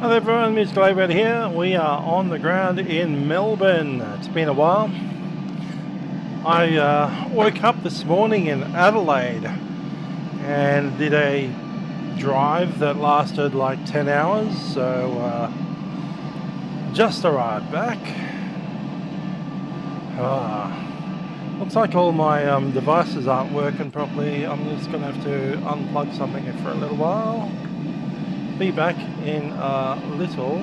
Hello everyone, Mr. Livery here. We are on the ground in Melbourne. It's been a while. I woke up this morning in Adelaide and did a drive that lasted like 10 hours, so just arrived back. Looks like all my devices aren't working properly. I'm just going to have to unplug something for a little while. Be back in a little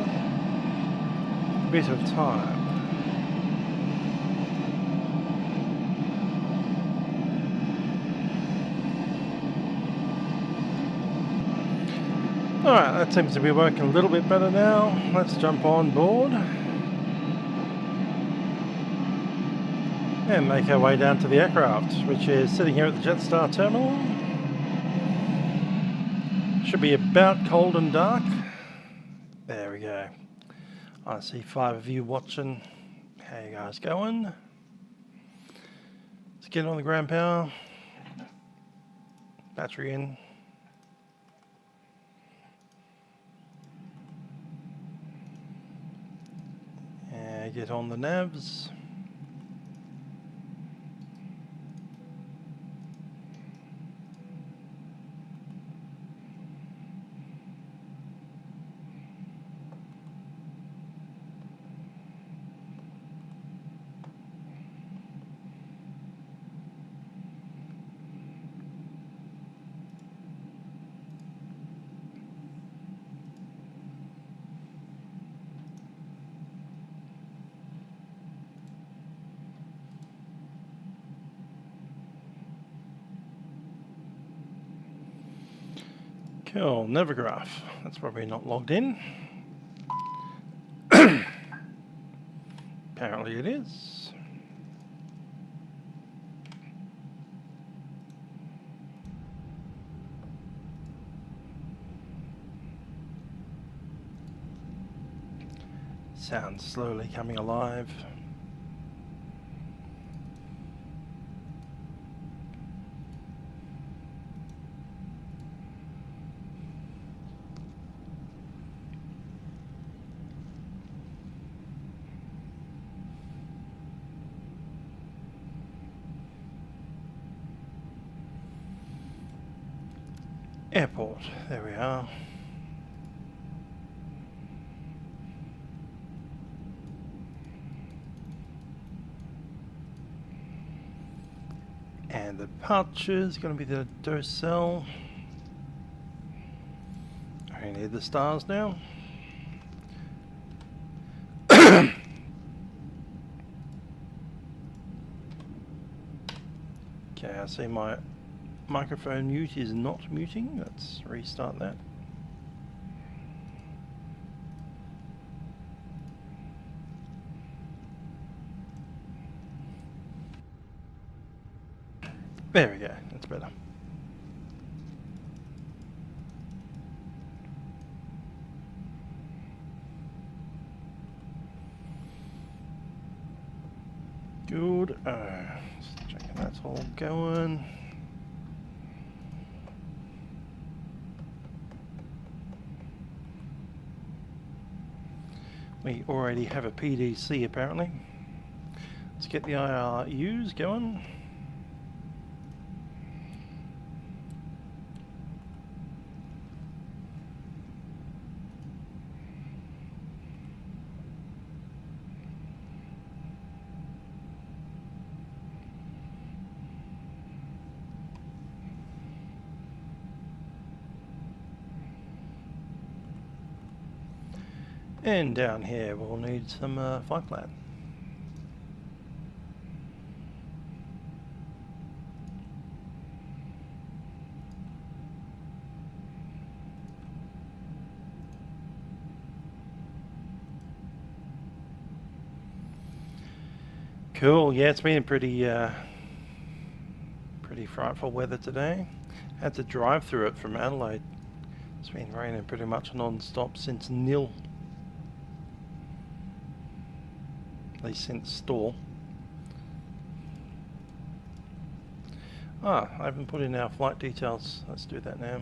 bit of time. Alright, that seems to be working a little bit better now. Let's jump on board and make our way down to the aircraft, which is sitting here at the Jetstar terminal. Should be about cold and dark. There we go. I see 5 of you watching. How you guys going? Let's get on the ground power. Battery in. And get on the navs. Cool, Navigraph. That's probably not logged in. Apparently it is. Sounds slowly coming alive. Airport, there we are. And the departure is going to be the Docel. I need the stars now. Okay, I see my microphone mute is not muting. Let's restart that. There we go, that's better. Good. Just checking that's all going. We already have a PDC apparently. Let's get the IRUs going. And down here we'll need some flight plan. Cool, yeah, it's been pretty frightful weather today. Had to drive through it from Adelaide. It's been raining pretty much non-stop since nil. At least since store. I haven't put in our flight details. Let's do that now.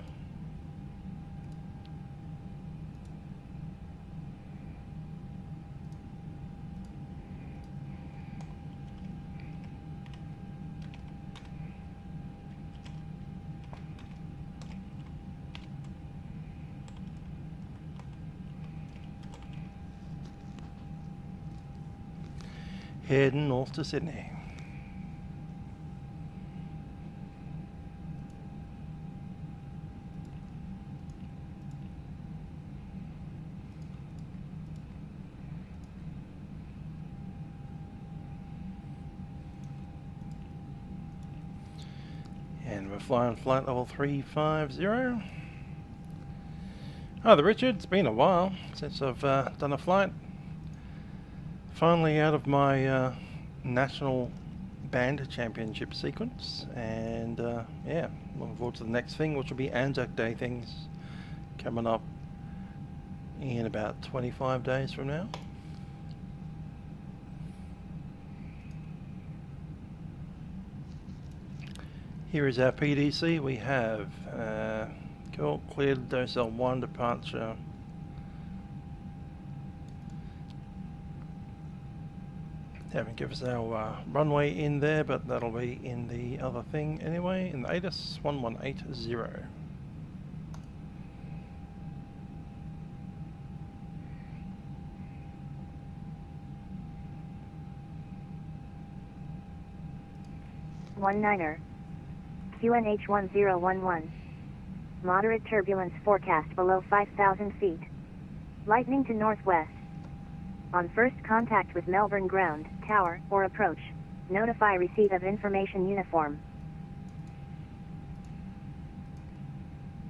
heading north to Sydney. And we're flying flight level 350. Hi there, Richard. It's been a while since I've done a flight. Finally out of my national band championship sequence, and yeah, looking forward to the next thing, which will be Anzac Day things coming up in about 25 days from now. Here is our PDC. We have cool, cleared Docell 1 departure. Haven't given us our runway in there, but that'll be in the other thing anyway, in the ATIS 1180. Niner. QNH 1011. Moderate turbulence forecast below 5,000 feet. Lightning to northwest. On first contact with Melbourne ground, tower, or approach, notify receipt of information uniform.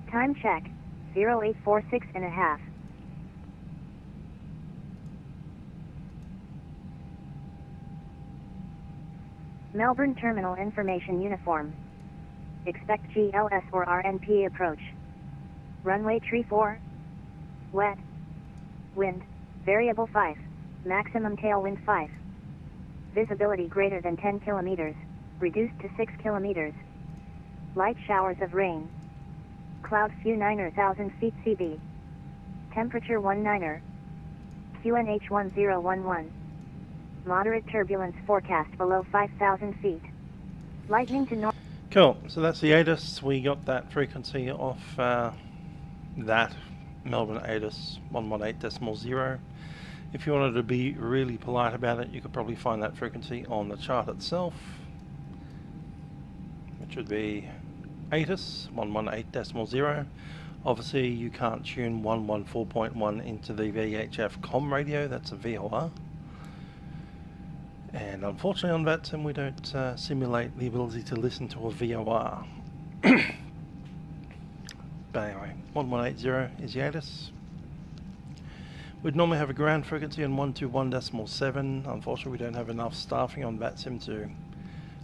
Time check, 0846.5. Melbourne terminal information uniform. Expect GLS or RNP approach. Runway tree 4. Wet. Wind, variable 5. Maximum tailwind 5. Visibility greater than 10 kilometers, reduced to 6 kilometers. Light showers of rain. Cloud few 9,000 feet CB. Temperature 19. QNH 1011. Moderate turbulence forecast below 5,000 feet. Lightning to north. Cool, so that's the ATIS. We got that frequency off that Melbourne ATIS 118.0. If you wanted to be really polite about it, you could probably find that frequency on the chart itself, which would be ATIS 118.0. Obviously you can't tune 114.1 into the VHF com radio, that's a VOR. And unfortunately on Vatsim we don't simulate the ability to listen to a VOR. But anyway, 1180 is the ATIS. We'd normally have a ground frequency on 121.7. Unfortunately we don't have enough staffing on Vatsim to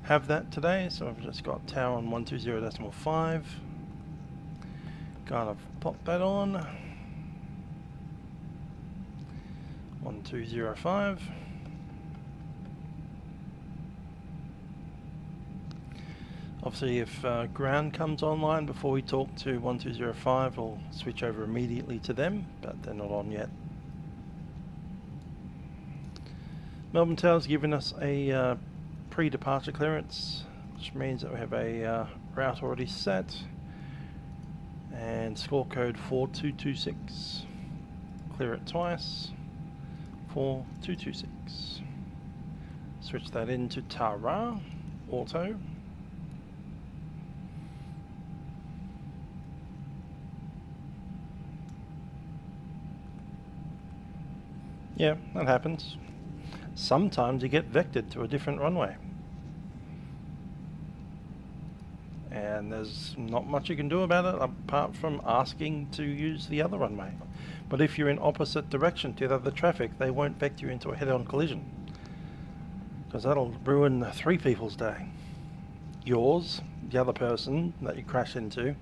have that today, so I've just got tower on 120.5. Kind of pop that on. 1205. Obviously if ground comes online before we talk to 1205, we'll switch over immediately to them, but they're not on yet. Melbourne Tower's given us a pre-departure clearance, which means that we have a route already set, and score code 4226. Clear it twice, 4226. Switch that into Tara, auto. Yeah, that happens. Sometimes you get vectored to a different runway. And there's not much you can do about it apart from asking to use the other runway. But if you're in opposite direction to the other traffic, they won't vector you into a head-on collision, because that'll ruin 3 people's day. Yours, the other person that you crash into,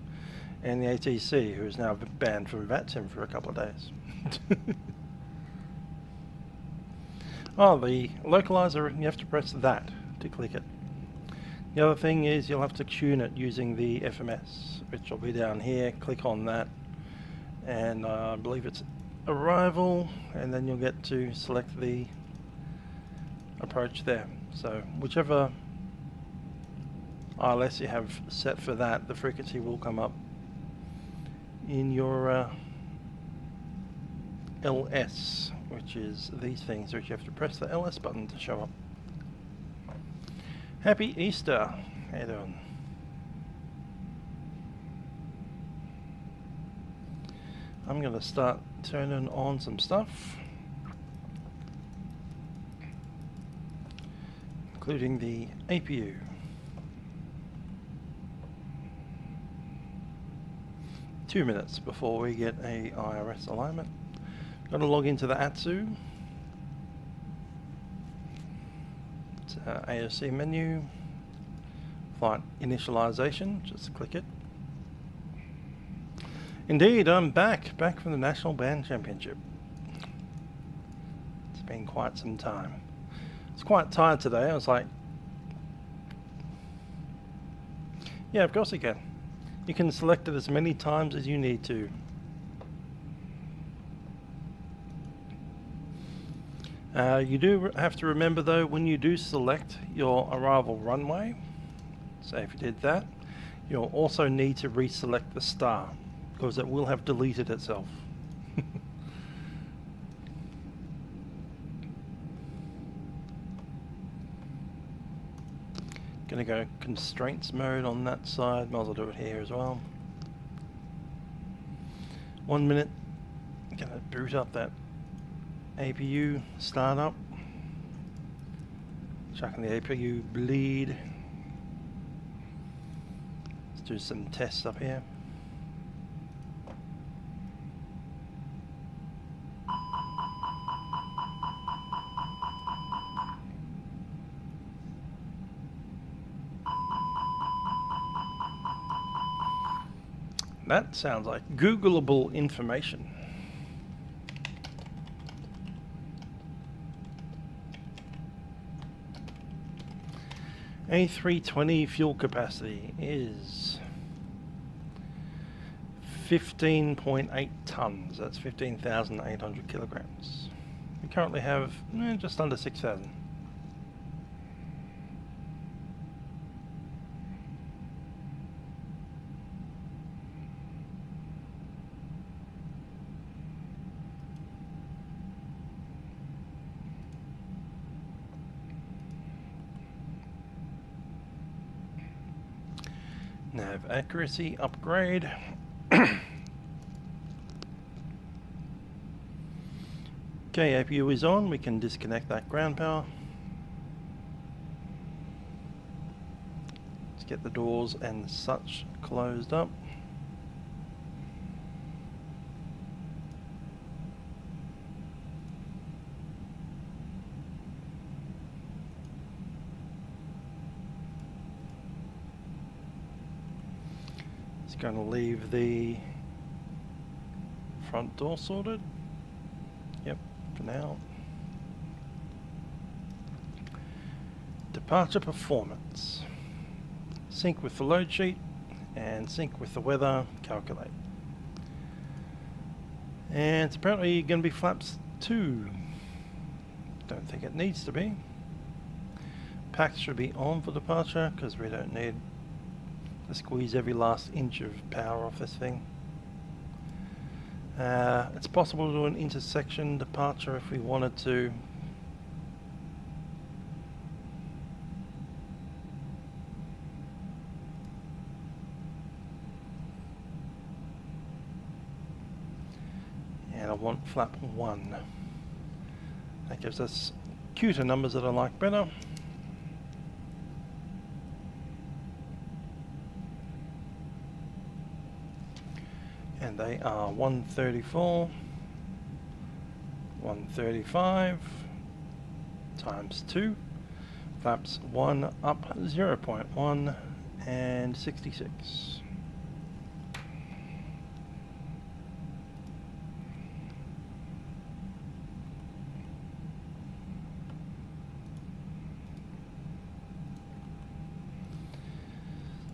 and the ATC, who is now banned from Vatsim for a couple of days. Oh, the localizer, you have to press that to click it. The other thing is you'll have to tune it using the FMS, which will be down here. Click on that, and I believe it's arrival, and then you'll get to select the approach there. So whichever ILS you have set for that, the frequency will come up in your LS, which is these things, which you have to press the LS button to show up. Happy Easter. How you doing? I'm going to start turning on some stuff, including the APU. Two minutes before we get a IRS alignment. Got to log into the ATSU. It's AOC menu. Flight initialization. Just click it. Indeed, I'm back from the National Band Championship. It's been quite some time. I was quite tired today. I was like, yeah, of course you can. You can select it as many times as you need to. You do have to remember though, when you do select your arrival runway, so if you did that, you'll also need to reselect the star, because it will have deleted itself. Gonna go constraints mode on that side, might as well do it here as well. 1 minute, gonna boot up that APU startup. Chucking the APU bleed. Let's do some tests up here. That sounds like Googleable information. A320 fuel capacity is 15.8 tons. That's 15,800 kilograms. We currently have just under 6,000. Nav accuracy upgrade. Okay, APU is on. We can disconnect that ground power. Let's get the doors and such closed up. Going to leave the front door sorted. Yep, for now. Departure performance. Sync with the load sheet and sync with the weather, calculate. And it's apparently going to be flaps 2. Don't think it needs to be. Packs should be on for departure because we don't need to squeeze every last inch of power off this thing. It's possible to do an intersection departure if we wanted to. And I want flap 1. That gives us cuter numbers that I like better. And they are 134, 135 times 2, flaps 1 up 0.1 and 66.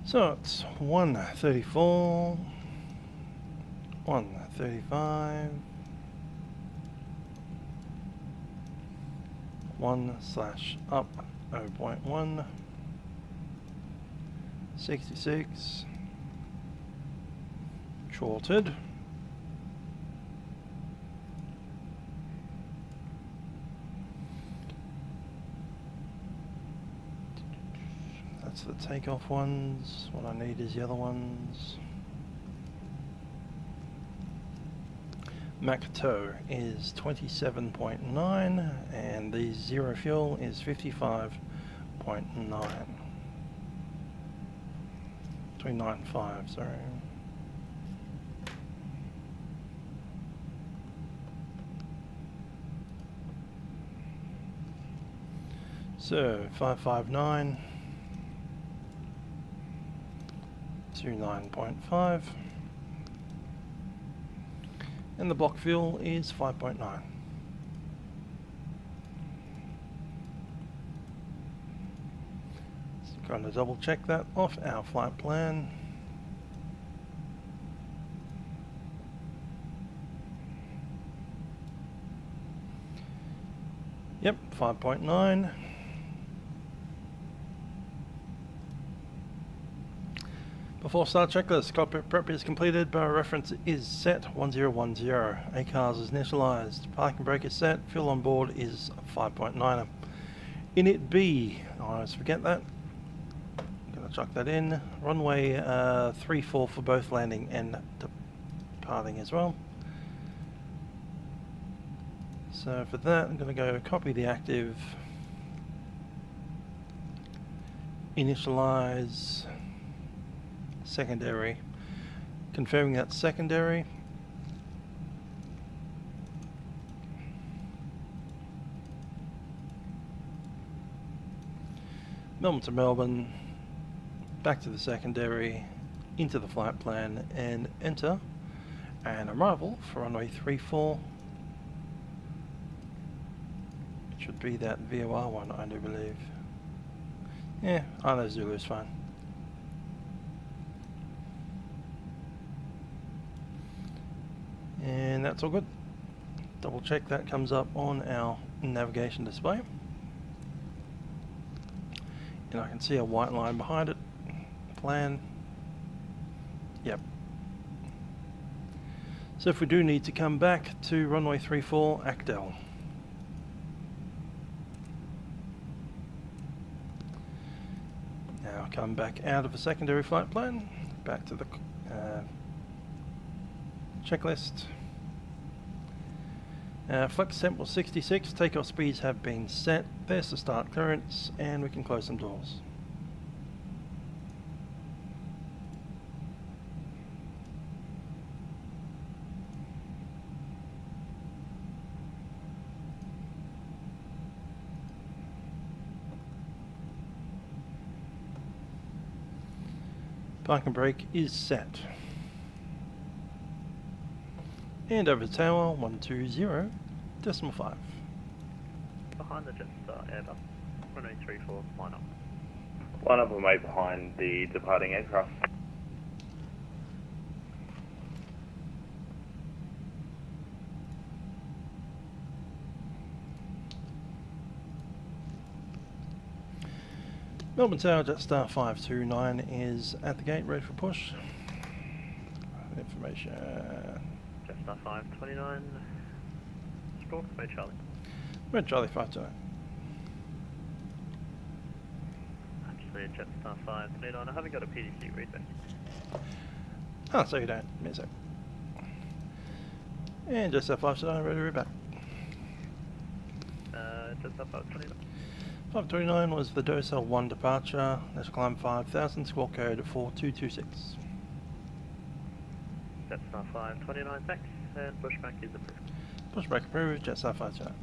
So it's 134. 135, 1 slash up 0.1, 66, shorted, that's the takeoff ones. What I need is the other ones. Mach tow is 27.9 and the zero fuel is 55.9. 395, sorry. So 559, 29.5, and the block fuel is 5.9. So going to double check that off our flight plan. Yep, 5.9. Before start checklist, cockpit prep is completed, bar reference is set 1010, ACARS is initialized, parking brake is set, fuel on board is 5.9. Init B, I always forget that, I'm going to chuck that in, runway 34 for both landing and departing as well. So for that I'm going to go copy the active, initialize, secondary, confirming that secondary, Melbourne to Melbourne, back to the secondary, into the flight plan and enter an arrival for runway 34. It should be that VOR one, I do believe. Yeah, I know Zulu's fine. And that's all good. Double check that comes up on our navigation display. And I can see a white line behind it. Plan. Yep. So if we do need to come back to runway 34, Actel. Now come back out of a secondary flight plan, back to the checklist. Flex temp was 66, takeoff speeds have been set, there's the start clearance, and we can close some doors. Parking brake is set. And over to tower 120.5. Behind the Jetstar Airbus, runway 34, line up. Line up and wait behind the departing aircraft. Melbourne Tower Jetstar 529 is at the gate, ready for push. Information. Jetstar 529, stroke, Red Charlie. Red Charlie 529. Actually, a Jetstar 529, I haven't got a PDC read back. Ah, so you don't. Give me a sec. And Jetstar 529, ready to read back. Jetstar 529. 529 was the Docel 1 departure, let's climb 5000, squawk code 4226. Jetstar 529, thanks, and pushback is approved. Pushback approved, Jetstar 529.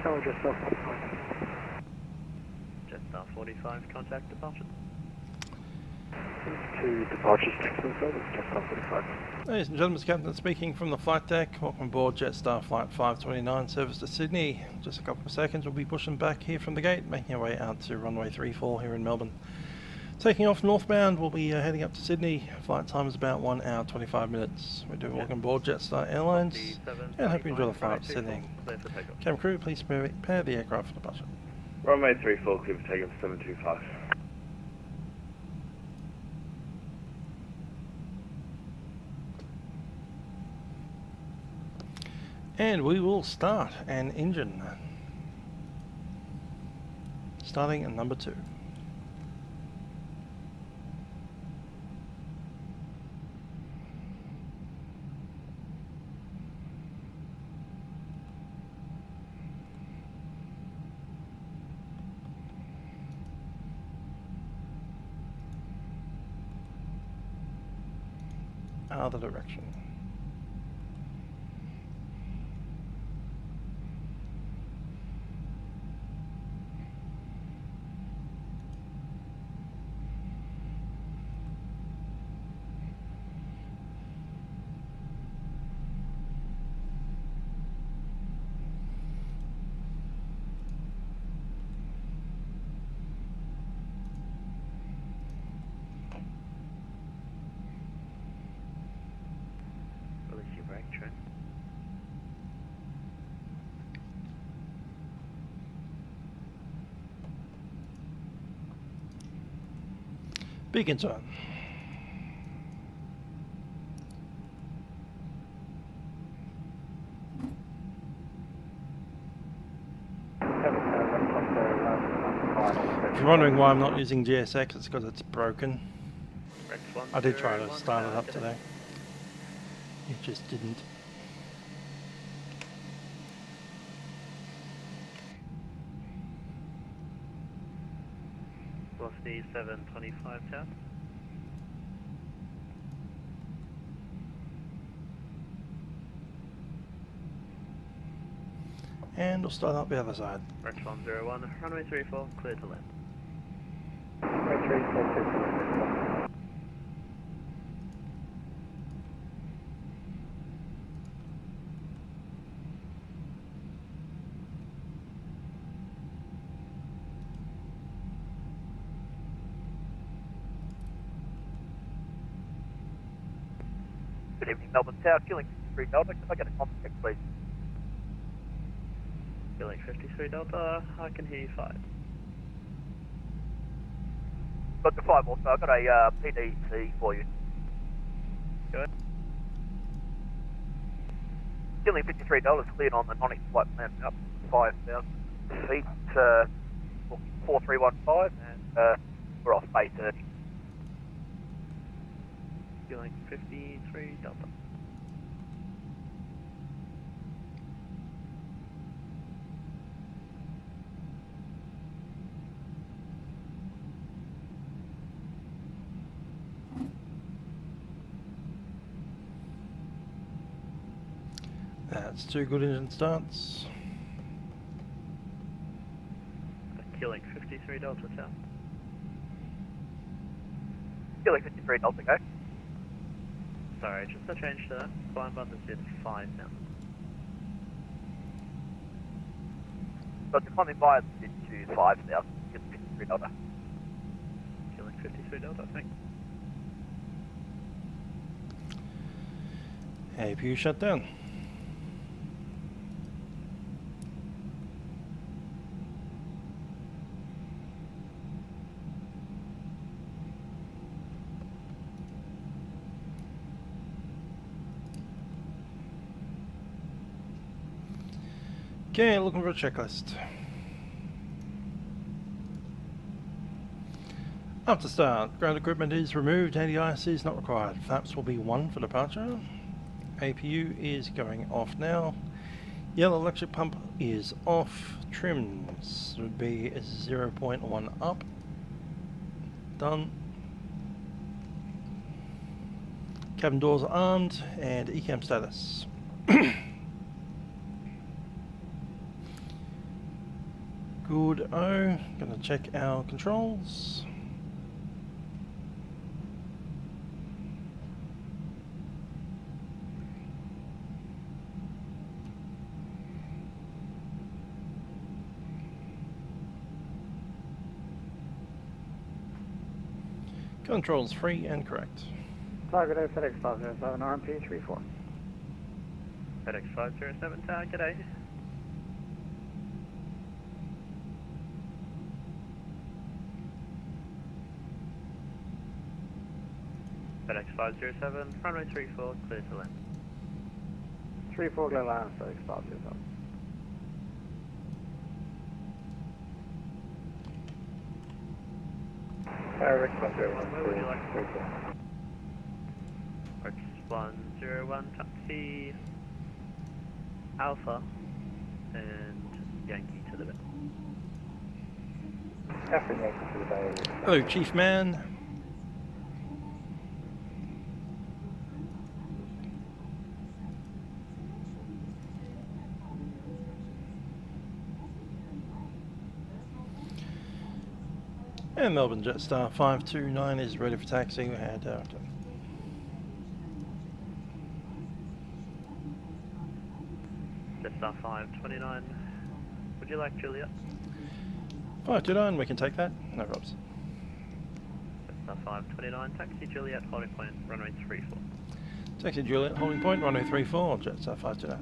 Tower Jetstar 45. Jetstar 45, contact departure. 2 departures, Jetstar 45. Ladies and gentlemen, it's Captain speaking from the flight deck. Welcome aboard Jetstar Flight 529, service to Sydney. Just a couple of seconds, we'll be pushing back here from the gate, making our way out to runway 34 here in Melbourne. Taking off northbound, we'll be heading up to Sydney. Flight time is about 1 hour 25 minutes. We do welcome aboard Jetstar Airlines and hope you enjoy the flight to Sydney. Cam crew, please prepare the aircraft for departure. Runway 34, clear for takeoff 725. And we will start an engine. Starting at number 2. Other direction. Beacons on. If you're wondering why I'm not using GSX, it's because it's broken. I did try to start it up today. It just didn't. Velocity 725 tower. And we'll start up the other side. Rex 101, runway 34, clear to land. Runway 34, clear to land. Good evening, Melbourne Tower, killing 3 Delta. Can I get a comment check, please? Killing 53 Delta, I can hear you 5. Got the 5 also, I've got a PDC for you. Go ahead. Killing 53 Delta, cleared on the non-flight plan up 5,000 feet, 4315, and we're off Bay 30. Killing 53 Delta. That's 2 good engine starts. Killing 53 Delta tower. Killing 53 Delta, go. Sorry, just a change to that. Climb button is 5 now. Got the climbing via to 5,000, killing 53 Delta. Killing 53 Delta, I think. APU shut down. Okay, looking for a checklist. Up to start, ground equipment is removed, anti-ice is not required. Flaps will be 1 for departure. APU is going off now. Yellow electric pump is off. Trims would be 0.1 up. Done. Cabin doors are armed and ECAM status. Good. Gonna check our controls. Controls free and correct. Target A FedEx 507, RMP 34. FedEx 507 tower, g'day. FedEx 507, runway 34, clear to land. 34 clear land, FedEx 507. What would you like? Approach 101, taxi Alpha and Yankee to the bit. After Yankee to the bay. Hello, Chief Man. And Melbourne Jetstar 529 is ready for taxi. We had Jetstar 529. Would you like Juliet? 529, we can take that. No problems. Jetstar 529, taxi Juliet, holding point, runway 34. Taxi Juliet, holding point, runway 34, Jetstar 529.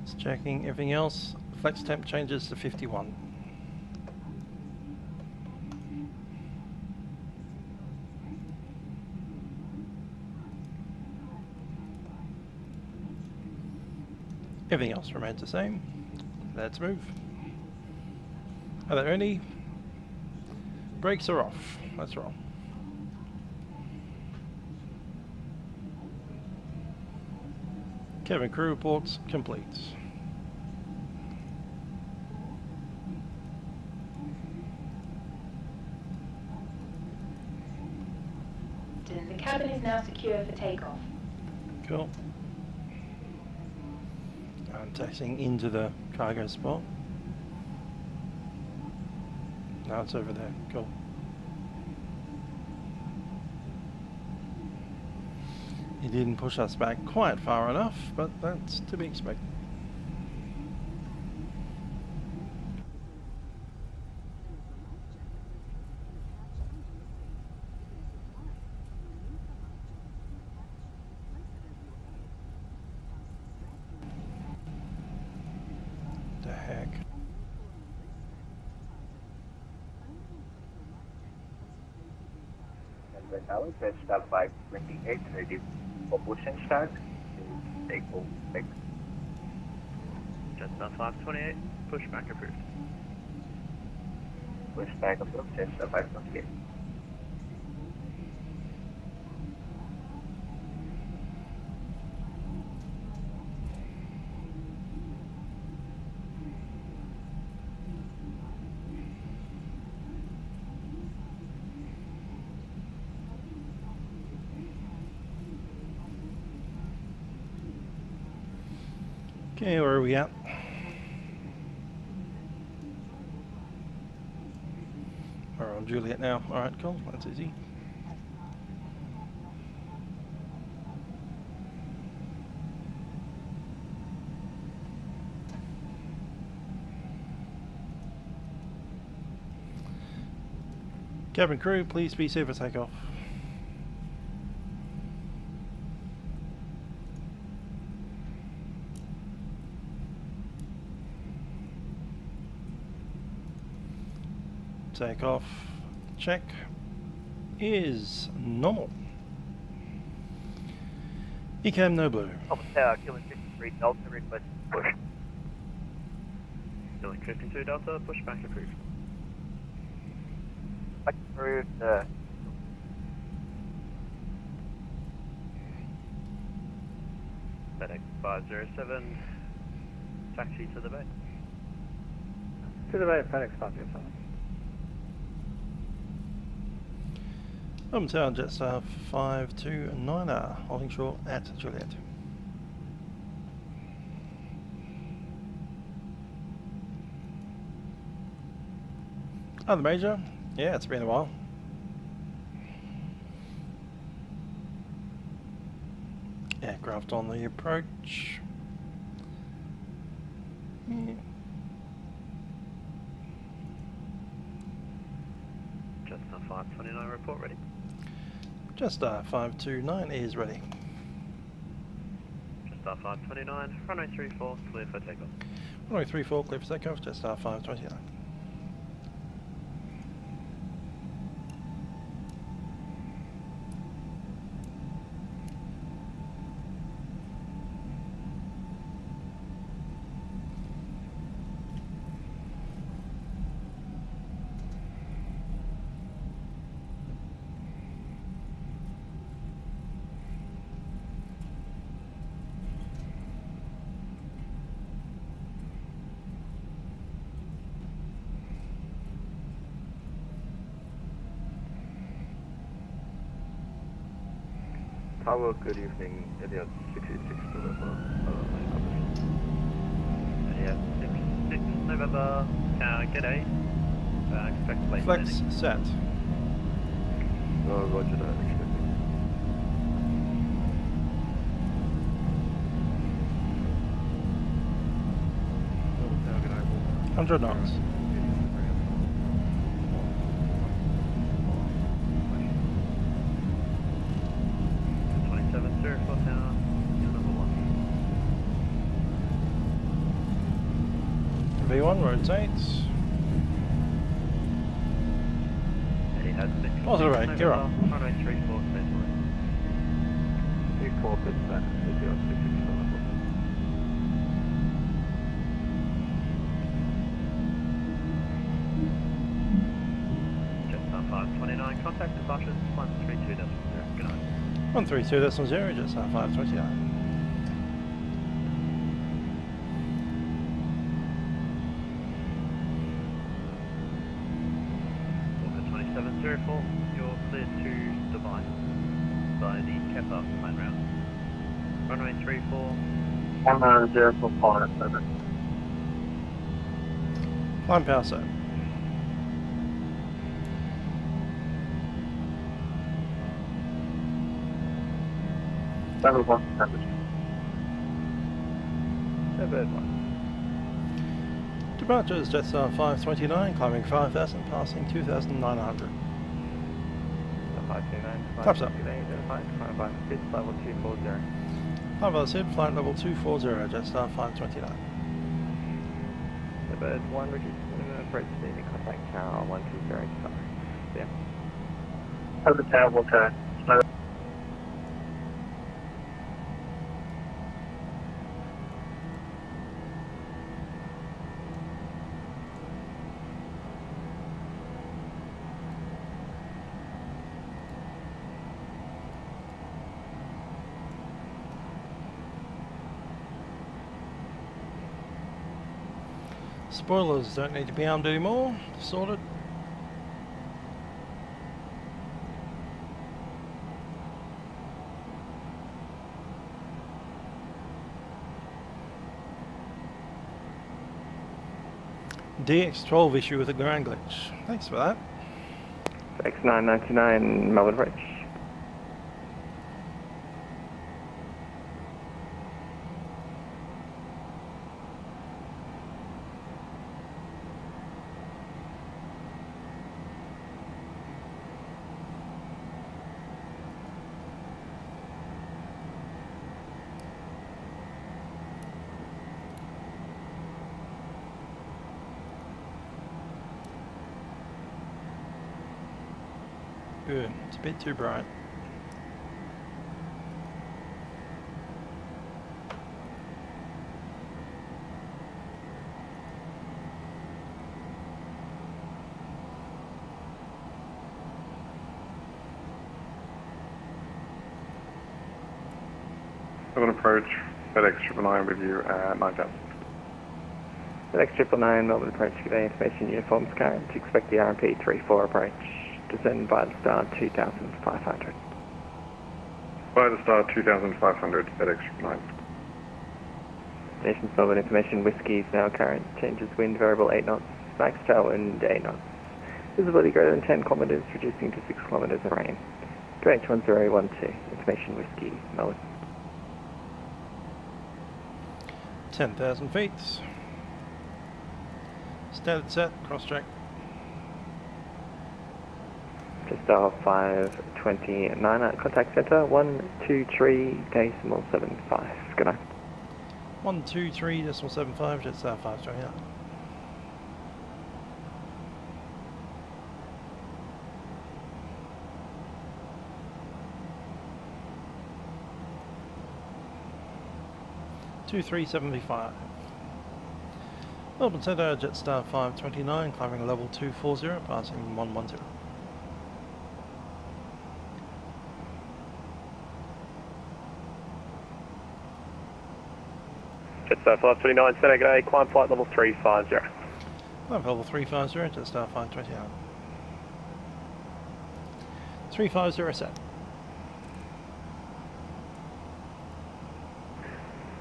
Just checking everything else. Flex temp changes to 51. Everything else remains the same. Let's move. Are they ready? Brakes are off. Let's roll. Cabin crew reports complete. The cabin is now secure for takeoff. Cool. I'm taxiing into the cargo spot. Now it's over there. Cool. He didn't push us back quite far enough, but that's to be expected. The heck? And right now it's Jetstar 528 ready for push and start. Takeoff. Jetstar 528, pushback approved. Pushback approved, Jetstar 528. Okay, where are we at? We're on Juliet now. Alright, cool. That's easy. Cabin crew, please be safe for takeoff. Takeoff check is normal. Ecam no blue. Top tower, killing 53 Delta, request push. Killing 52 Delta, pushback approved. Approved, FedEx 507, taxi to the bay. To the bay, FedEx 507. Town Jetstar 529, holding short at Juliet. Other major? Yeah, it's been a while. Aircraft on the approach. Yeah. Jetstar 529 report ready. Jetstar 529 is ready. Jetstar 529, runway 34, clear for takeoff. Runway 34, clear for takeoff, Jetstar 529. Tower, good evening. Elliot 686 November. Yeah, 6 November. G'day. Expect late Flex landing. set. Roger that, expecting. Tower, good night. 100 knots. 27, sir, 4 tower. You're number 1. V1 rotate. And he has 6. Positive rate, gear up. Runway 34, space line. 34 bits back, Elliot 686 November. Jetstar 529, contact departures 132.0. Good night. 132.0, Jetstar 529. Walker 2704, you're cleared to Dubai by the Kepler plane route. Runway 34. 104.7. Climb power set. Level 1 temperature. Bird 1. Departures Jetstar 529, climbing 5,000, passing 2,900. 529, Flaps up. 525, bits level 240. Hover SID, flight level 240, Jetstar 529. The bird 1, reduce approach speed, contact tower 120. Yeah. Over tower, will turn. Spoilers don't need to be armed anymore. Sorted. DX12 issue with a ground glitch. Thanks for that. X999 Melbourne Bridge. Good. It's a bit too bright. Melbourne approach, FedEx 999 with you at 9,000. FedEx 999 Melbourne approach, g'day, information uniforms current. Expect the RMP 34 approach. Descend by the star 2,500. By the star 2,500, FedEx 9. Nation's Melbourne information, whiskey is now current. Changes wind variable 8 knots. Max tailwind 8 knots. Visibility greater than 10 kilometres, reducing to 6 kilometres of rain. QH1012, information whiskey, Melbourne. 10,000 feet. Standard set, cross track. Jetstar 529 at contact centre 123.75. Good night. 123.75, Jetstar 529. (2375). Melbourne Centre, Jetstar 529, climbing level 240, passing 110. Jetstar 529, Saitek A, climb flight level 350. Climb level 350, Jetstar 529. 350 set.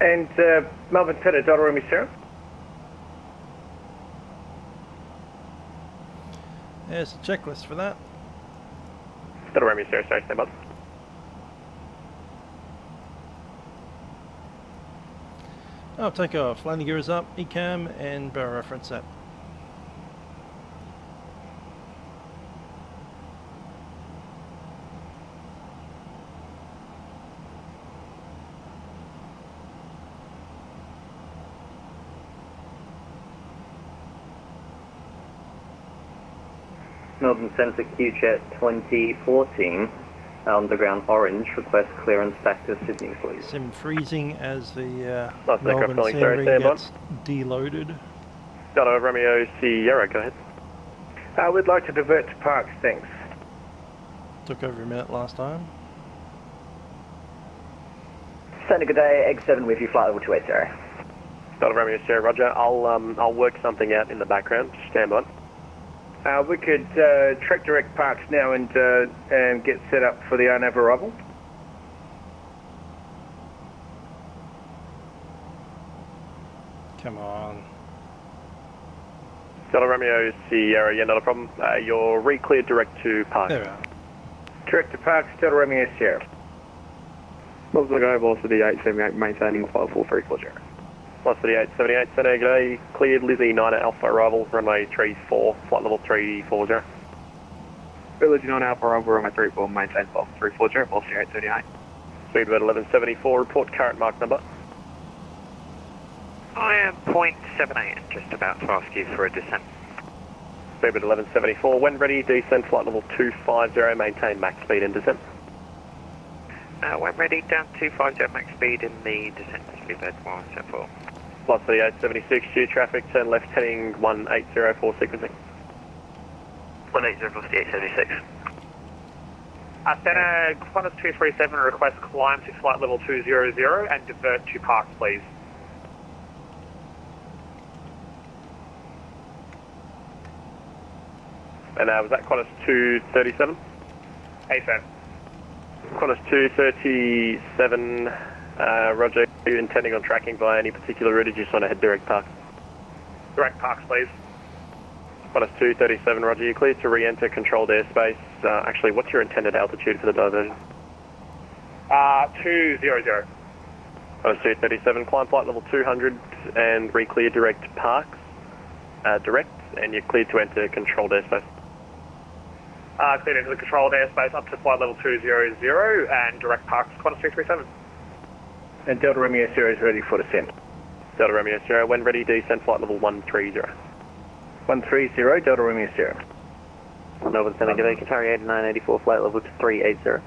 And Melbourne Center, Delta Romeo Sierra. There's a checklist for that. Delta Romeo Sierra, sorry, stand by. I'll take off. Landing gear is up, ECAM and barrel reference set. Melbourne Centre QJet 2014, underground orange, request clearance back to Sydney, please. Sim freezing as the Nice Melbourne calling, scenery stand by. gets deloaded. Delta Romeo Sierra, go ahead. We'd like to divert to Parks, thanks. Took over a minute last time. Send a good day, Egg 7 with you, flight level 280. Delta Romeo Sierra, roger. I'll work something out in the background. Stand by. We could track direct Parks now and get set up for the RNAV arrival. Come on. Delta Romeo Sierra, yeah, not a problem. You're re-cleared direct to Park. There we are. Direct to Parks, Delta Romeo Sierra. Melbourne go velocity 878, maintaining 5430. Velocity 878, Center, g'day. Cleared, Lizzie 9 Alpha arrival, runway 34, flight level 340. Lizzie 9 Alpha arrival, runway 34, maintain 340, velocity 878. Speedbird 1174, report current mark number. I am 0.78, just about to ask you for a descent. Speedbird 1174, when ready, descend flight level 250, maintain max speed in descent. When ready, down 250 max speed in the descent, Speedbird 174. Velocity 876, due traffic, turn left heading 1804 sequencing. 180, velocity 876. Center, Qantas 237, request climb to flight level 200 and divert to Parks, please. And was that Qantas 237? AFM. Qantas 237, roger. Are you intending on tracking via any particular route, or do you just want to head direct Park? Direct Parks, please. Qantas 237, roger. You're cleared to re-enter controlled airspace. Actually, what's your intended altitude for the diversion? 200. Qantas 237, climb flight level 200 and re-clear direct Parks. Direct, and you're cleared to enter controlled airspace. Cleared into the controlled airspace up to flight level 200 and direct Parks, Qantas 237. And Delta Romeo Sierra is ready for descent. Delta Romeo Sierra, when ready, descend flight level 130. 130, Delta Romeo Sierra. Melbourne Center, g'day, Qatari 8984, flight level 380.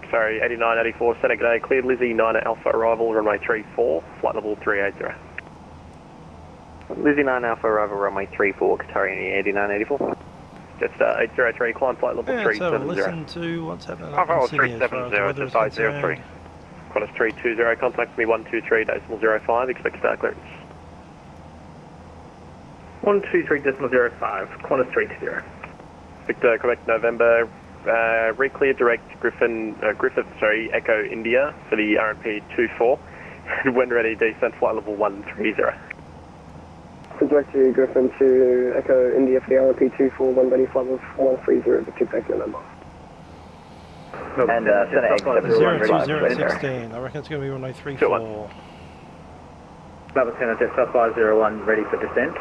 Sorry, 8984, Center, g'day, cleared Lizzie 9 Alpha arrival, runway 34, flight level 380. Lizzie 9 Alpha arrival, runway 34, Qatari 8984. Jetstar 803, climb flight level 370. Listen to what's happening I've up in got Sydney as far as the weather is concerned. Qantas 320, contact me 123.05, expect start clearance. 123.05, Qantas 320. Victor, Quebec, November, re-clear direct Griffith, Echo India for the RMP 24, and when ready, descent flight level 130. Direct to Griffin to Echo India for the RMP 24, when ready, flight level 130, to back November. And Center Egg 02016, I reckon it's going to be runway 34. Melbourne Center, Jetstar 501, ready for descent.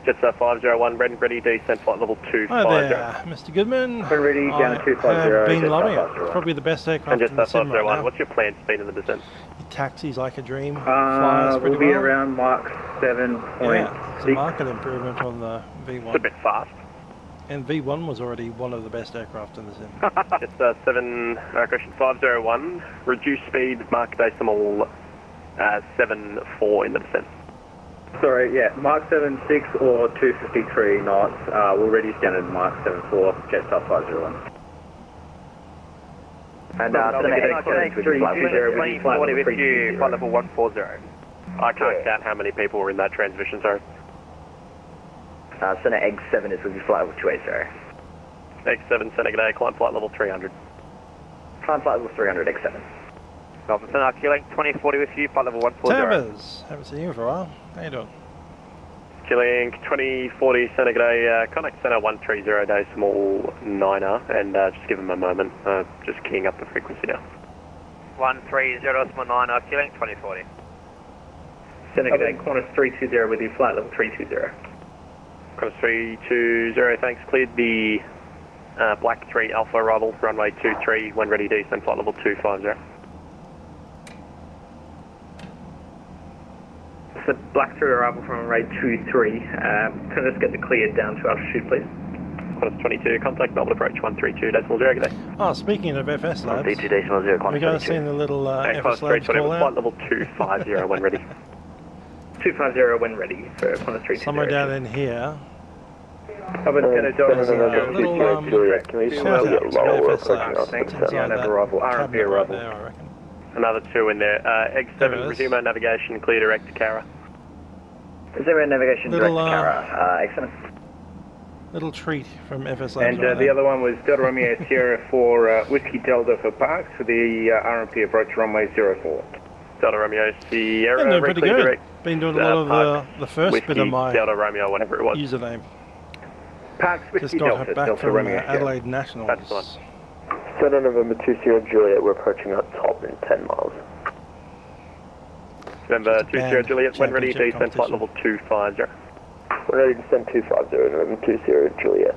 Jetstar 501, ready, descent flight level 250. Hi there, Mr. Goodman. When ready, down to 250. I've been loving it. It's probably the best aircraft and in the Jetstar sim right 501, now. what's your planned speed in the descent? It taxis like a dream. Flies pretty we'll be well. around Mach 7.6. Yeah, it's a market improvement on the V1. It's a bit fast. And V1 was already one of the best aircraft in the sim. Jetstar question 501, reduce speed, mark decimal 74 in the descent. Sorry, yeah, Mach 7.6 or 253 knots. We're ready standard Mach 7.4, Jetstar 501. And Center Egg 7 with you, flight level 140. I can't count how many people were in that transmission, sorry. Center Egg 7 is with you, flight level 280. Egg 7, Center, g'day, climb flight level 300. Climb flight level 300, Egg 7. Melbourne Center, Q-Link 2040 with you, flight level 140. Tabbers, haven't seen you for a while. How you doing? Q-Link 2040 Center, g'day, contact Center 130 decimal 9er, and just give him a moment, just keying up the frequency now. 130 decimal 9, Q-Link 2040. Center, g'day, Qantas 320 with you, flight level 320. Qantas 320, thanks, cleared the Black 3 Alpha arrival, runway 23, when ready descend, flight level 250. So Black 3 arrival from runway 23, can I just get the cleared down to altitude, please? Qantas 22, contact Melbourne approach 132 decimal 0, g'day. Oh, speaking of FS labs, 132 decimal 0, have you guys seen the little FS labs call out? Flight level 250 when ready. 250 when ready for Qantas 320. Somewhere down in here. Melbourne Center, There's a little can we shout out to FS labs. Thanks, It's inside that arrival, RMP cabinet right arrival. there, I reckon. Another 2 in there. Egg 7, There it is. resume our navigation, clear direct to Cara. Is there a navigation direct Little, to Cara? Excellent. Little treat from FS labs. And right the there. other one was Delta Romeo Sierra for Whiskey Delta for Parks for the RMP approach runway 04. Delta Romeo Sierra, Been doing pretty clear good. direct. Been doing a lot of Parks, the first Whiskey, bit of my Delta Romeo, whatever it was. username. Parks Just Whiskey got Delta, her back Delta from Romeo Sierra. Adelaide Nationals. That's fine. Center November 20 Juliet, we're approaching our top in 10 miles. November Just a 20 band Juliet, when ready, championship descend flight level 250. We're ready to descend 250, November 20 Juliet.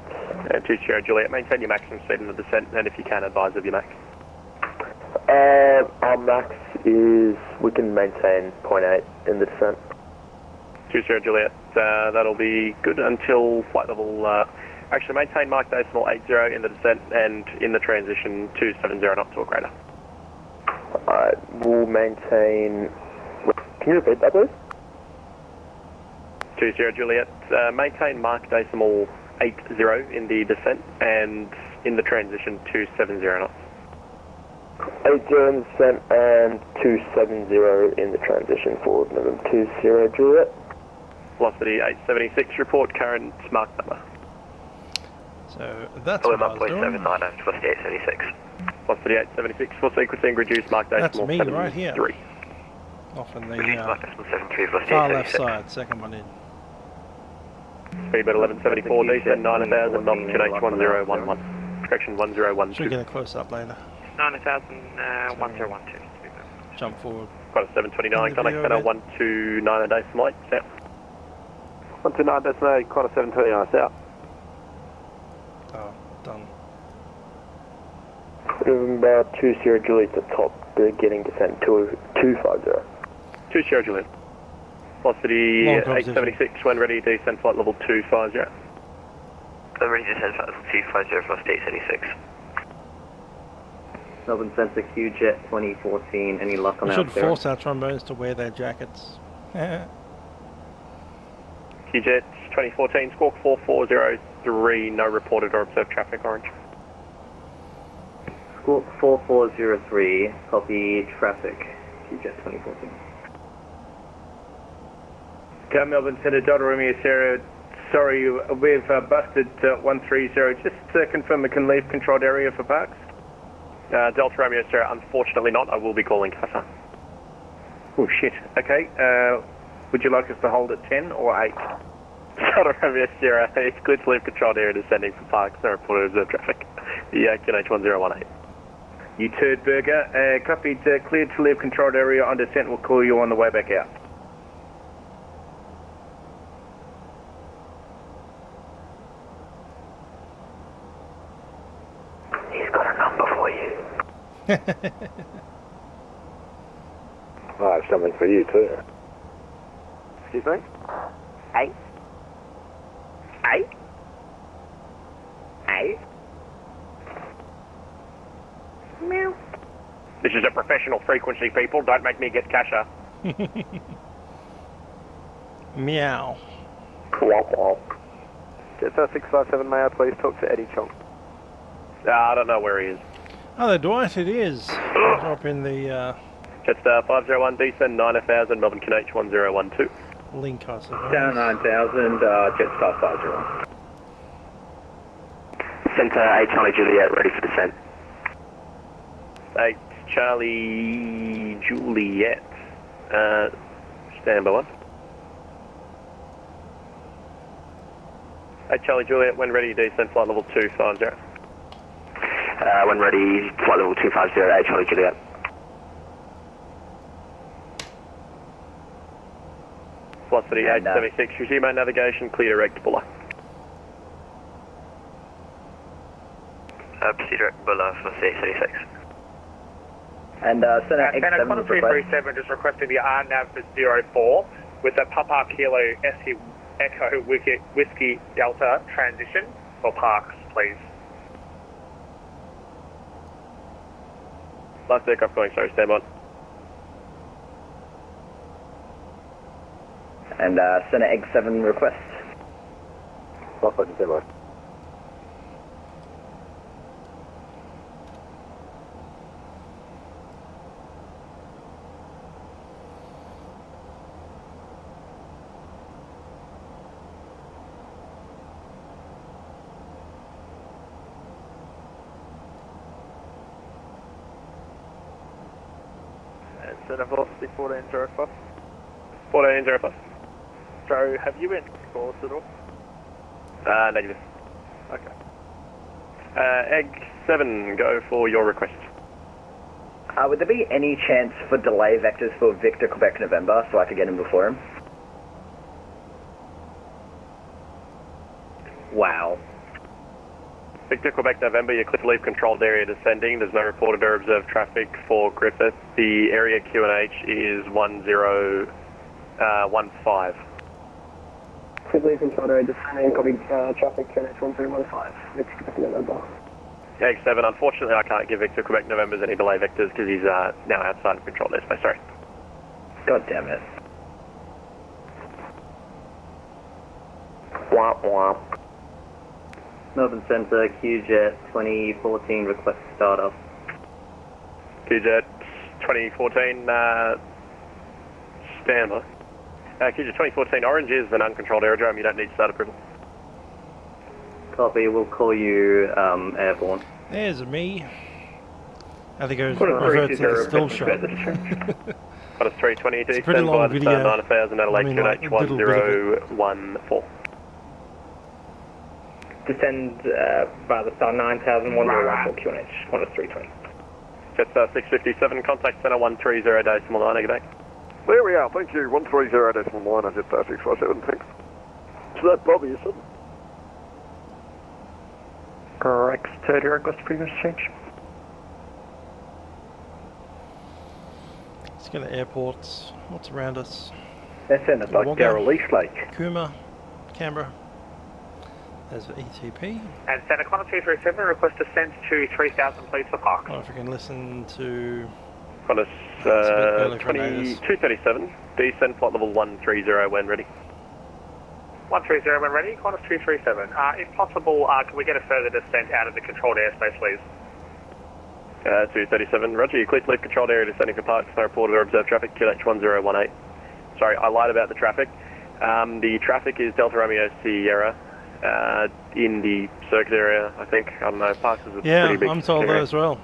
And 20 Juliet, maintain your maximum speed in the descent, and if you can, advise of your max. Our max is, we can maintain 0.8 in the descent. 20 Juliet, that'll be good until flight level, actually maintain mark decimal 80 in the descent, and in the transition 270 knots or greater. Alright, we'll maintain, can you repeat that please? 20 Juliet, maintain mark decimal 80 in the descent, and in the transition 270 knots. 80 in the descent and 270 in the transition for November 20 Juliet. Velocity 876, report current mark number. So that's what I was doing. Velocity 876. Velocity 876, for sequencing, reduce mark That's decimal me 73. right here. Off in the far left side, second one in. Speedbird 1174, descend 9000, knots QNH1011. Correction 1012. Should get a close up later. 9000, 1012. Jump forward. Got a 729, contact center 129 decimal 8, south. 129 decimal 8, got a 729 south. Oh, done. November 20 Juliet at top, beginning descent 250. 20 Juliet. Velocity Long 876, when ready, descend flight level 250. Ready to descend flight level 250, velocity 876. Melbourne Center QJet 2014, any luck on We out should there? force our trombones to wear their jackets. QJet 2014, squawk 4403, no reported or observed traffic, orange. Squawk 4403, copy traffic, QJet 2014. Okay, Melbourne Center, Delta Romeo Sierra. Sorry, we've busted 130. Just confirm we can leave controlled area for Parks. Delta Romeo Sierra, unfortunately not. I will be calling CASA. Oh shit. Okay. Would you like us to hold at 10 or 8? Delta Romeo Sierra, it's clear to leave controlled area descending for Parks. No reported observed traffic. The QNH1018. You turd burger. Copied. Cleared to leave controlled area on descent. We'll call you on the way back out. He's got a number for you. I have something for you too. Excuse me? Hey? Hey? Hey? Meow. This is a professional frequency, people. Don't make me get CASA. Meow. Jetstar 657, may I please talk to Eddie Chong? I don't know where he is. Oh, there, Dwight, it is. Drop in the Jetstar 501, descend 9000, Melbourne QNH 1012. link, I suppose. Down 9000, Jetstar 501. Center 8 Charlie Juliet, ready for descent. 8 Charlie Juliet, stand by 1. Charlie Juliet, when ready, descend flight level 250. When ready, flight level 250, Charlie Juliet. Velocity 876, resume our navigation, clear direct Buller. Proceed direct Buller for C36. And Center Center X7 2337 just requesting the RNAV for 04 with a Papa Kilo SE Echo Whiskey Delta transition for parks, please. Last aircraft going, sorry, stand by. And Center X7 request. Last one, stand by. Center velocity 1405. 1405. So, have you been course at all? Negative. Okay. Egg 7, go for your request. Would there be any chance for delay vectors for Victor Quebec November so I could get him before him? Wow. Victor Quebec November, you're clear to leave controlled area descending. There's no reported or observed traffic for Griffith. The area QNH is 1015. Clear to leave controlled area descending, copy traffic QNH 1015, Victor Quebec November. Egg 7, unfortunately I can't give Victor Quebec November's any delay vectors because he's now outside of controlled airspace, sorry. God damn it. Womp womp. Melbourne Centre, QJet 2014, request startup. QJet 2014, standby. QJet 2014, Orange is an uncontrolled aerodrome, you don't need start approval. Copy, we'll call you airborne. There's me. I think I was referred to the still shot. Got a 320 It's a pretty long video. 9000 at I mean, like, a little bit of it. 1014. Descend by the star 9000, 1014 QNH, 10320. Jetstar 657, contact center 130 decimal 9, good day. There we are, thank you, 130 decimal 9, Jetstar 657, thanks. So that Bobby, is it? Correct, 30 request previous change. Let's go to airports. What's around us? That sounded like Darrell Eastlake. Cooma, Canberra. There's the ETP. And Center Connor 237, request descent to 3000, please, for parks. Well, if we can listen to... Qantas 237, descend flight level 130 when ready. 130 when ready, Qantas 237. If possible, can we get a further descent out of the controlled airspace, please? 237, roger, you're clear to leave controlled area descending for parks, no reported or observed traffic, QNH 1018. Sorry, I lied about the traffic. The traffic is Delta Romeo Sierra. In the circuit area, I think. I don't know, parks is a pretty big I'm told area. that as well.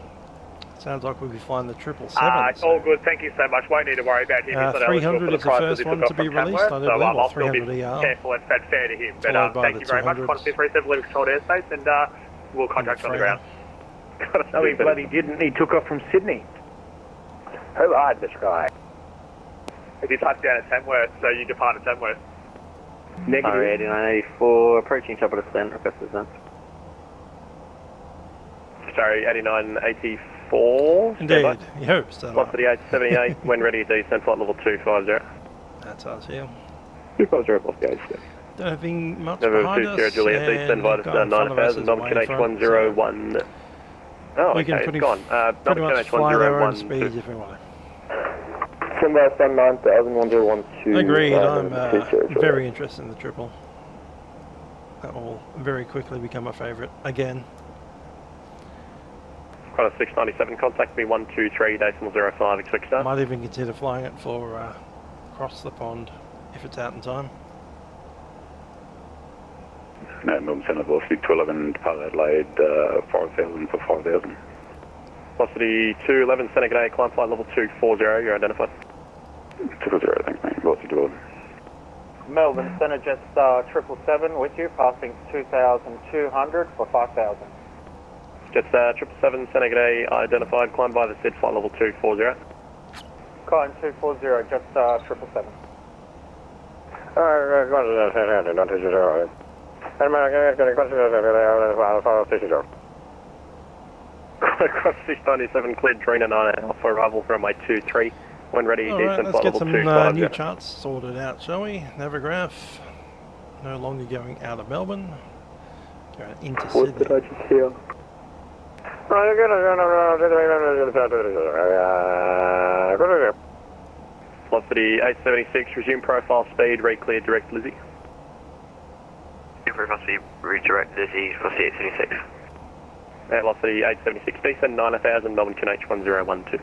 Sounds like we'll be flying the 777. All good, thank you so much. Won't need to worry about him. 300 is the first one to be released, I do believe, I'll still be 300 ER. careful and fair to him. But Followed by thank the you very much. 200s. Qantas 237, leave controlled airspace, and we'll contact you on the ground. No, he bloody didn't. He took off from Sydney. Who eyed this guy? If you touched down at Tamworth, so you departed Tamworth. Negative. Sorry, 8984, approaching top of descent, request descent. Sorry, 8984. Indeed, you hope so. Velocity 878, when ready, descend flight level 250. That's us here. 250, both guys. Don't have been much November behind 20 us, Juliet, descend and via we've got in front of us 9000, is Melbourne away QNH from, 101. Oh, we okay, can it's gone. pretty Melbourne much QNH fly their own 101. speeds if we want. Send Star 9000, 1012. Agreed, I'm very interested in the triple. That will very quickly become a favourite again. Qantas 697, contact me 123.05, expect start. Might even consider flying it for across the pond if it's out in time. Melbourne Centre, velocity 211, Adelaide, 4000 for 4000. Velocity 211, Senate G'day, climb flight level 240, you're identified. 240, thanks mate. Velocity 211. Melbourne Centre Jetstar 777 with you, passing 2,200 for 5,000. Jetstar 777, Senate G'day, identified, climb by the SID flight level 240. Climb 240, Jetstar 777. Cross 697, cleared Drina 9 Alpha, arrival for runway 23. When ready, Alright, descent let's flight get level some 250. new charts sorted out, shall we? Navigraph, no longer going out of Melbourne, going into Sydney. What did I just hear? Velocity 876, resume profile speed, re-clear direct Lizzie. Profile speed, redirect Lizzie, velocity 876. Velocity 876, descend 9000, Melbourne QNH 1012.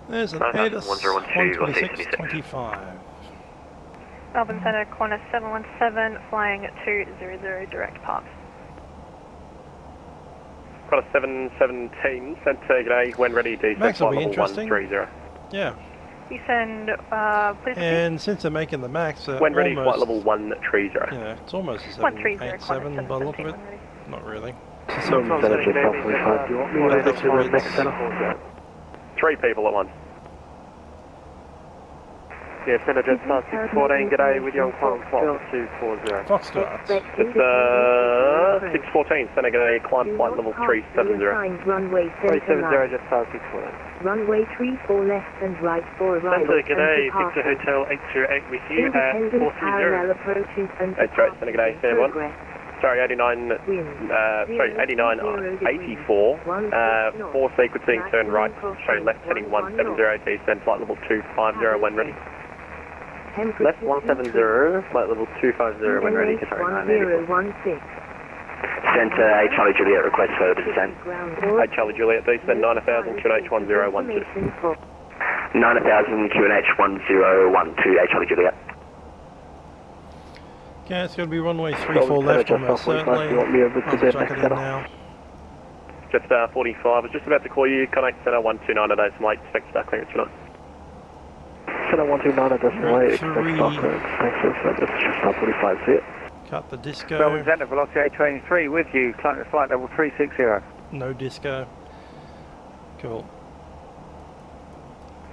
There's an 9000, ATIS 126, 126.25. Melbourne Centre, corner 717, flying 200 direct parks. Corner 717, Centre G'day, when ready, descend Max will flight be level interesting. 130. Yeah. Descend, please. And since they're making the max, when ready, almost, flight level 130. Yeah, it's almost a 130, 787 by the look of it. Not really. Melbourne Centre Jetstar 45, do you want me over to the next centre? 3 people at once. Yeah, Centre Jetstar 614, g'day with you on climb flight 240. Foxtrot. It's 614, Centre G'day, climb flight level 370. Runway 370, Jetstar 614. Runway 34 left and right for arrival. Centre G'day, Victor Hotel 808 with you at 430. Approaches and That's right, Centre G'day, stand one. Sorry, 89, 84, 4 sequencing, turn right, straight left, heading 170, descend flight level 250 when ready. Left 170, flight level 250 when ready, sorry, 1016. Centre, A Charlie Juliet, request further descent. Hey Charlie Juliet, descend 9000, QNH 1012. 9000, QNH 1012, A Charlie Juliet. Okay, it's going to be runway 34 left almost certainly. I'll chuck it in now. Jetstar 45, I was just about to call you, connect Centre 129 today, some late, expect start clearance tonight. Centre 129 at decimal 8, expect start clearance. Thanks for this, Jetstar 45, see it. Cut the disco. Melbourne Centre, velocity 823 with you, climb flight level 360. No disco. Cool.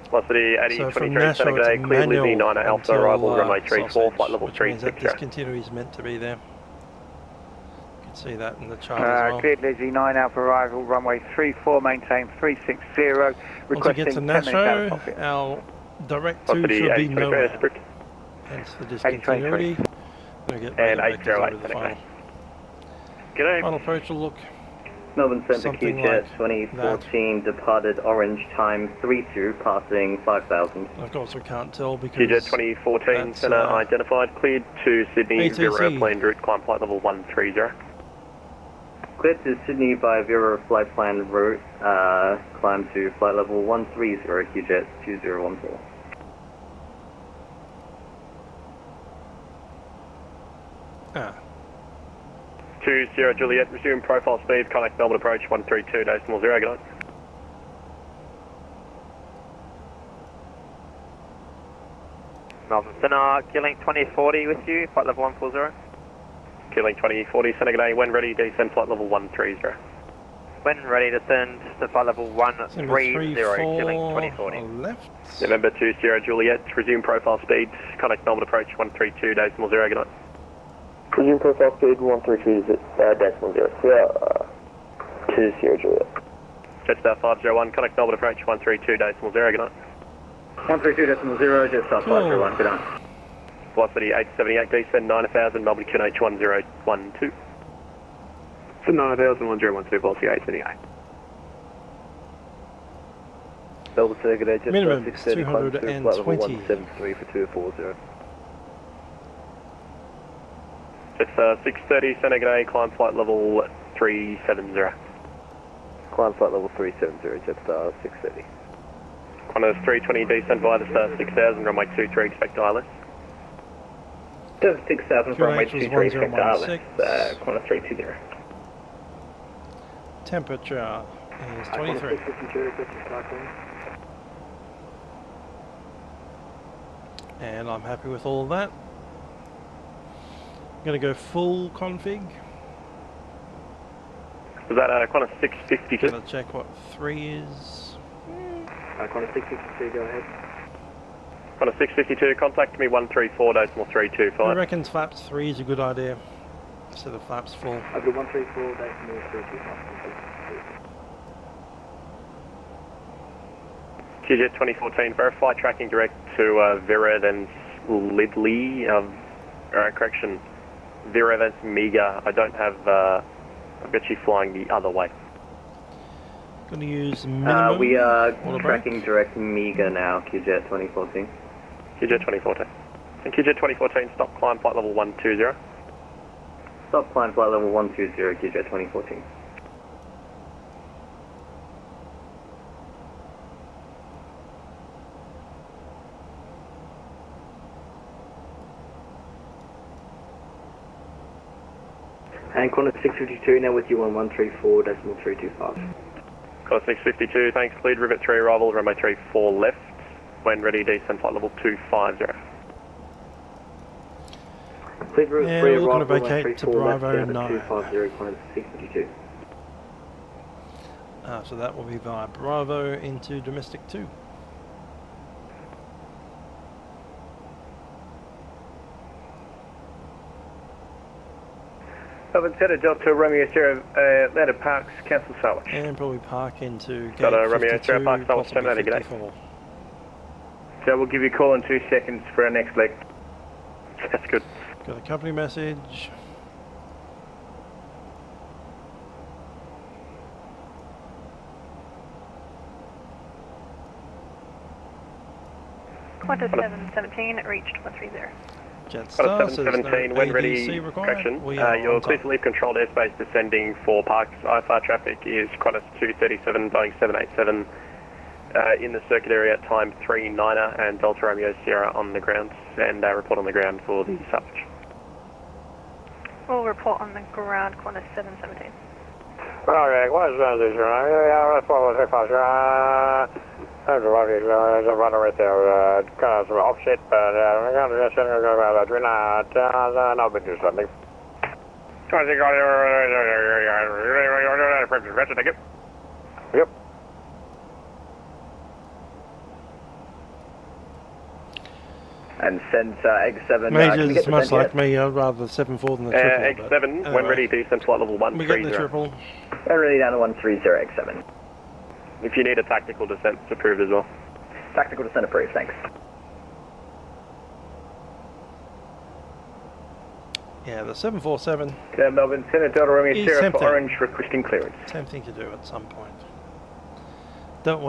Velocity So 80, from 23, Centre Nashville G'day, to clear Lizzie, manual 9 Alpha, until, arrival, runway 34, sausage, flight level which means that 360. discontinuity is meant to be there. You can see that in the chart as well. Cleared Lizzie, 9 Alpha arrival, runway 34, maintain 360, Once we get to 10 minutes out of Nashville, cockpit. our direct to Velocity should be 823, nowhere. Hence the discontinuity. We'll get And back to 808, the final. G'day. Final approach will look Melbourne Centre something QJet like 2014 departed orange time 32 passing 5,000. Of course we can't tell because QJet 2014, that's, Centre identified, cleared to Sydney, ATC. Vero airplane route, climb flight level 130. Cleared to Sydney by Vero flight plan route, climb to flight level 130 QJet 2014. Ah. 20 Juliet, resume profile speed, connect Melbourne approach 132 decimal 0, good night. Melbourne Centre, Killing 2040 with you, flight level 140. Killing 2040, Centre G'day, when ready, descend flight level 130. When ready, descend to flight level 130, Killing 2040. Left. November 20 Juliet, resume profile speed, connect Melbourne approach 132 decimal 0, good night. Resume profile speed 132 decimal 0. Yeah, 20 Juliet. Jetstar 501, connect Melbourne approach 132 decimal 0, good night. 132 decimal 0, Jetstar 501, good night. Velocity 878, descend 9000, Melbourne QNH 1012. So 9000, 1012, velocity 878. Melbourne Circuit, Jetstar Minimum 630, climb to flight level 220. 173 for 240. Jetstar 630, Centre G'day, climb flight level 370. Climb flight level 370, Jetstar 630. Qantas 320, descend via the Star 6000, runway 23, expect ILS. 6000 from runway 23, expect ILS, QNH was Qantas 320. Temperature is 23. And I'm happy with all of that. I'm going to go full config. Was that Qantas 652? Going to check what 3 is. Qantas 652, go ahead. Qantas 652, contact me 134.325. I reckon flaps 3 is a good idea instead of flaps 4. I've got 134.325. QJet 2014, verify tracking direct to Vera, then Lidley, correction, Vera, then Mega. I don't have, I've got you flying the other way. Going to use minimum. We are tracking direct Mega now, QJet 2014. QJet 2014. And QJet 2014, stop climb flight level 120. Stop climb flight level 120, QJet 2014. And Qantas 652 now with you on 134.325. Qantas 652, thanks. Lead rivet 3 arrival, runway 34 left. When ready, descend flight level 250. Lead rivet 3 we're looking arrival, to vacate to Bravo 9. 250, Qantas 652. So that will be via Bravo into domestic 2. Melbourne Centre, Delta Romeo Sierra, Atlanta Parks, cancel salvage. And probably park into gate Delta Romeo 52, Sierra Parks, salvage possibly terminated, g'day. 54. So we'll give you a call in 2 seconds for our next leg. That's good. Got a company message. Qantas 717 reached 130. Jetstar says 717, no when ADC ready, required. correction. We are Your on clear time. to leave controlled airspace descending for Parks IFR traffic is Qantas 237, Boeing 787 in the circuit area at time 39er and Delta Romeo Sierra on the ground, and report on the ground for the salvage. We'll report on the ground, Qantas 717. Okay, what is that? Yeah, that's what I was there's a runner right there, kind of some offset, but we're going to just we're not, no big news, something. Yep. And since X7... Majors is much like me, I'd rather 7-4 than the triple. X7, anyway. when ready, descend flight level 130. We get the triple. We're ready down to 130, X7. If you need a tactical descent, it's approved as well. Tactical descent approved, thanks. Yeah, the 747. Melbourne Centre, Delta Romeo is Sierra tempting. for Orange requesting clearance. Tempting to do at some point. Don't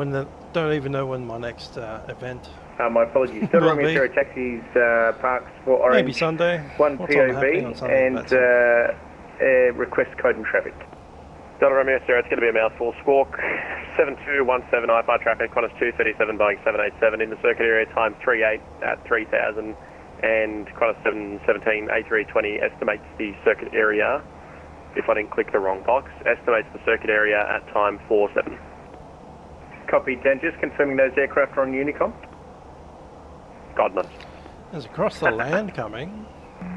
even know when my next event. My apologies. Delta will Romeo be. Sierra taxis Parks for Orange. Maybe Sunday. 1 What's on happening on POV Sunday, and request code and traffic. Delta Romeo Sierra, it's going to be a mouthful. Squawk 7217 IFR traffic, Qantas 237, Boeing 787 in the circuit area, time 38 at 3000, and Qantas 717 A320 estimates the circuit area, if I didn't click the wrong box, estimates the circuit area at time 47. Copy, Dan. Just confirming those aircraft are on Unicom. God knows. There's across the land coming.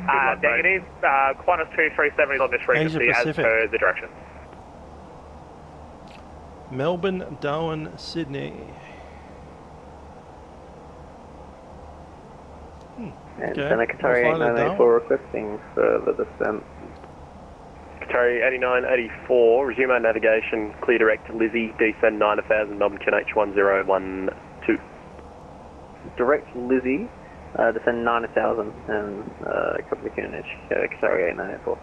Negative. Qantas 237 is on this frequency as Pacific. per the direction. Melbourne, Darwin, Sydney. And Okay, then a Qatari we'll find it 8984 requesting further descent. Qatari 8984, resume our navigation, clear direct to Lizzie, descend 9000, Melbourne QNH 1012. Direct Lizzie, descend 9000 and copy the QNH, Qatari 8984.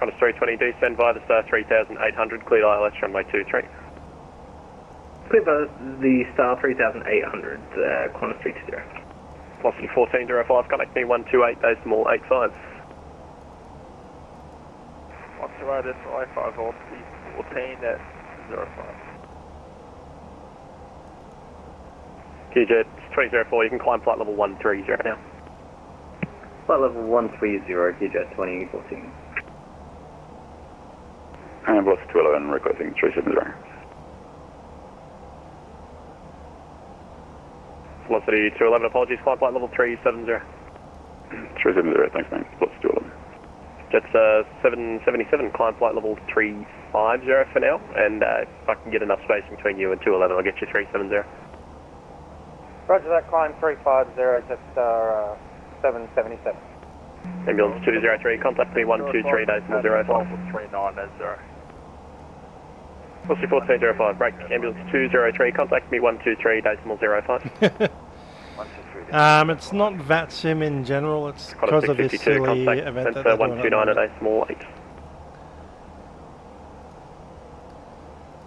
Qantas 320, descend via the Star 3800, clear ILS runway 23. Clear by the Star 3800, Qantas 320. Velocity 1405, contact me 128, decimal 85. 128, decimal 85, velocity 14 at 05. QJet 2004, you can climb flight level 130 now. Flight level 130, QJet 2014. Velocity 211, requesting 370. Velocity 211, apologies, climb flight level 370. 370, thanks man, Velocity 211. Jetstar 777, climb flight level 350 for now, and if I can get enough space between you and 211, I'll get you 370. Roger that, climb 350, Jetstar 777. Ambulance 203, contact me 123.05. 39.0. Velocity 1405, break, ambulance 203, contact me 123.05. It's not Vatsim in general, it's because of this silly event that they're doing. 129.8.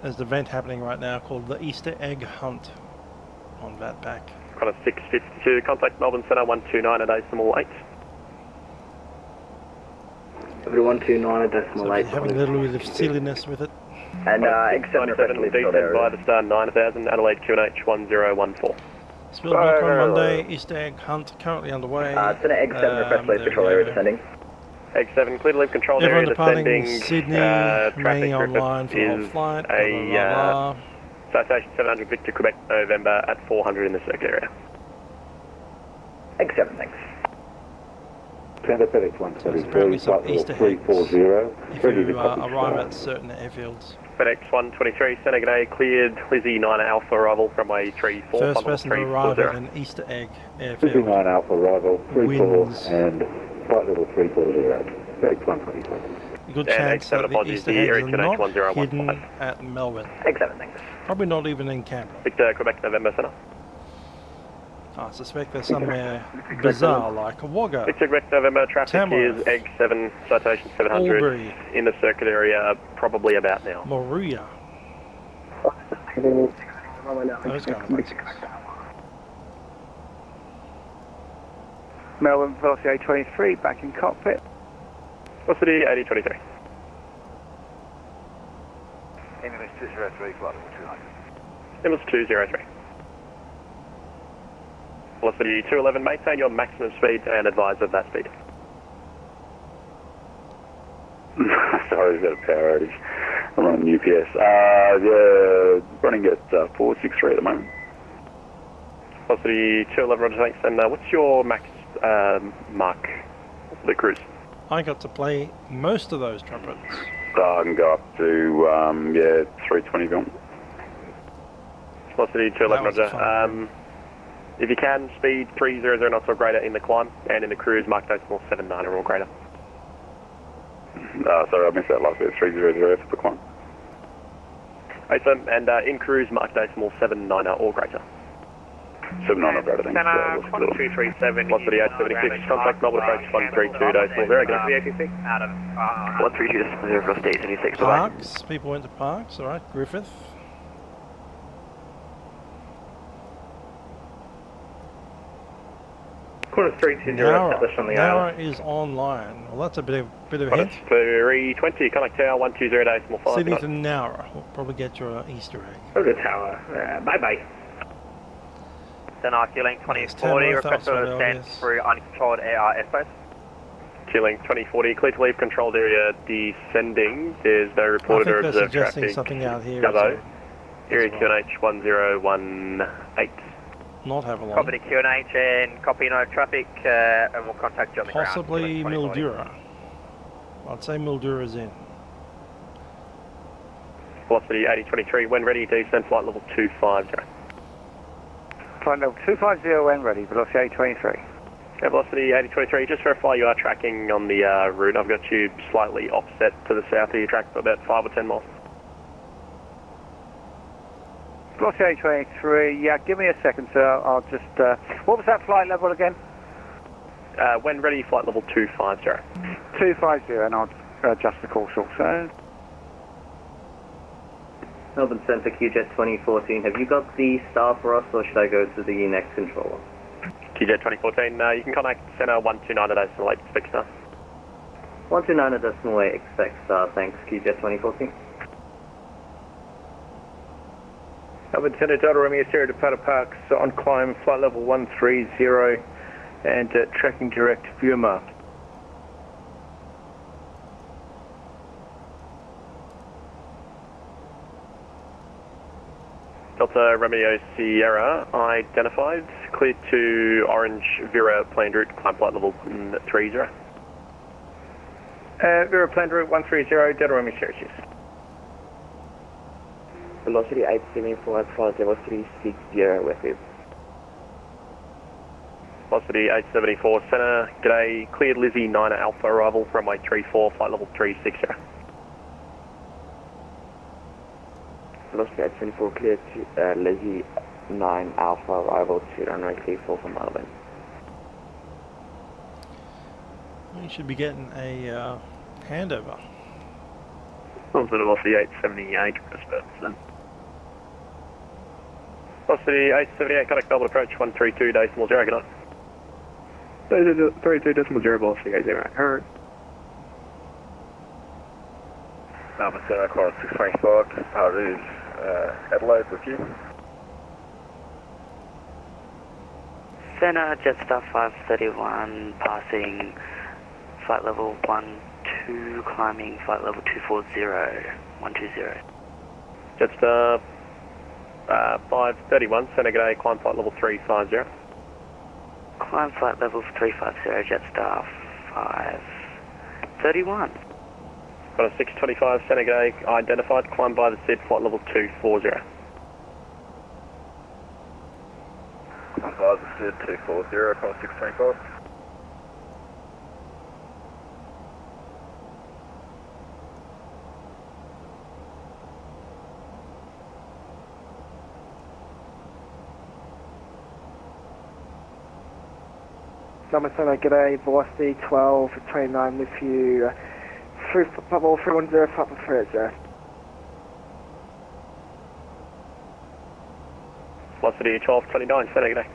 There's an event happening right now called the Easter Egg Hunt on Vatback. Qantas 652, contact Melbourne Centre 129.8. 129.8. Having a little bit of silliness with it. And X77, descend by the star 9000, Adelaide QNH 1014. Spillback on Monday, Easter Egg Hunt currently underway. Centre X7 request leave control area descending. X7, clear to leave control area descending. Sydney, remaining online for the whole flight. Citation 700 Victor, Quebec, November at 400 in the circuit area. X7, thanks. Panda FedEx 173, flight level 340. If you arrive at certain airfields. FedEx 123, Senegal cleared, Lizzie 9 Alpha arrival from runway 34. First person to arrive at an Easter Egg airfield. Lizzie 9 Alpha arrival, 34 and flight level 340. FedEx 123. Good chance that the Easter eggs are not hidden at Melbourne. X7, thanks. Probably not even in Canberra. Victor, Quebec, November Centre. I suspect there's somewhere bizarre like a Wagga. Victor, Quebec, November, traffic is X7, citation 700 Albury. In the circuit area, probably about now. Moruya. Those kind of places. Melbourne, Velocity A23, back in Cockpit. Velocity 8023. Ambulance 203, flight level 200. Ambulance 203. Velocity 211, maintain your maximum speed and advise of that speed. Sorry, we've got a power outage. I'm on UPS. Yeah, running at 463 at the moment. Velocity 211, Roger, thanks. And what's your max mark for the cruise? I got to play most of those trumpets. I can go up to, 320 film. Velocity 211, Roger. If you can, speed 300 knots or greater in the climb, and in the cruise, mark decimal 79 or greater. Sorry, I missed that last bit, 300 for the climb. Awesome, and in cruise, mark decimal 79 or greater. 79 or greater, thanks. 1237. Velocity 876, contact Melbourne approach 132, decimal 0, good. Out of 132, decimal 0, Velocity 876, bye-bye. Parks, people went to Parks, alright, Griffith. Quarter 320, established on the hour. Nara is online. Well, that's a bit of a hint. 320, contact tower 120, decimal 5. Sydney to Nara. We'll probably get your Easter egg. Go to the tower. Bye-bye. Then Q-Link 2040, request for descent through uncontrolled airspace. Q-Link 2040, clear to leave controlled area descending. There's no reported or observed traffic. Something out here. Dubbo. Area QNH 1018. Not have a long. Copy to QNH and copy no traffic, and we'll contact you on the ground. Possibly Mildura. I'd say Mildura's in. Velocity 8023, when ready, descend flight level 250. Flight level 250 when ready, velocity 823. Okay, velocity 8023, just verify you are tracking on the route. I've got you slightly offset to the south of your track for about 5 or 10 miles. Velocity 823, yeah, give me a second, sir. I'll just, what was that flight level again? When ready, flight level 250. 250, and I'll adjust the course also. Melbourne Centre QJet 2014, have you got the star for us, or should I go to the next controller? QJet 2014, you can contact Centre 129.8, expect star. 129.8, expect star, thanks, QJet 2014. Melbourne Centre Delta Romeo Sierra Departure Parks on climb, flight level 130, and tracking direct view mark. Delta Romeo Sierra identified. Cleared to Orange Vera planned route, climb flight level 130. Vera planned route 130, Delta Romeo Sierra, cheers. Velocity 874 as far as level 360 with you. Velocity 874 centre, g'day, cleared Lizzie 9 Alpha arrival, runway 34, flight level 360. Velocity 874 cleared to Lizzie 9 Alpha arrival to runway 34 from Melbourne. You should be getting a handover. Also velocity 878 then. Velocity 878, contact Melbourne approach 132 decimal 0, good night. 32 decimal 0, velocity 80, heard. Melbourne Center, Chorus 625, part is Adelaide with you. Center, Jetstar 531, passing flight level 12, climbing flight level 240, 120. Jetstar 531, center g'day, climb flight level 350. Climb flight level 350, Jetstar 531. Got a 625, center g'day, identified, climb by the SID, flight level 240. Climb by the SID 240, across 625. Melbourne Center, g'day, velocity 1229 with you, through level 310, flight level 30. Velocity 1229, center g'day.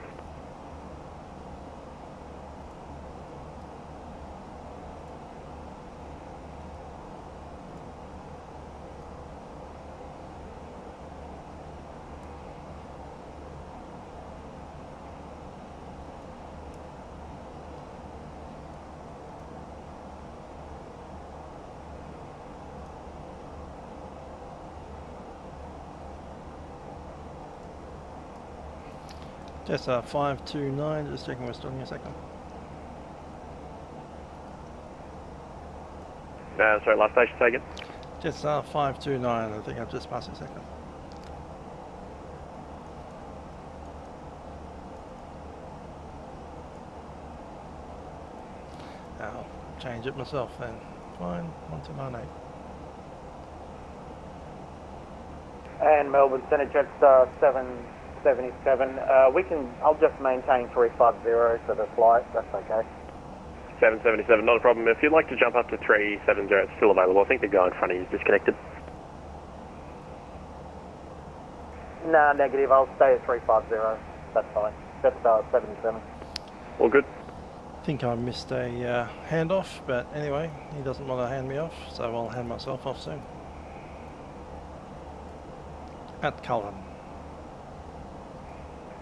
Jetstar 529, just checking we're still in a second. Sorry, last station taken. Jetstar 529, I think I've just passed a second. I'll change it myself then. Fine, 1298. And Melbourne Centre, Jetstar 777. I'll just maintain 350 for the flight, that's okay. 777, not a problem. If you'd like to jump up to 370, it's still available. I think the guy in front of you is disconnected. Nah, negative, I'll stay at 350, that's fine. Jetstar 77. All good. I think I missed a handoff, but anyway, he doesn't want to hand me off, so I'll hand myself off soon. At Cullen.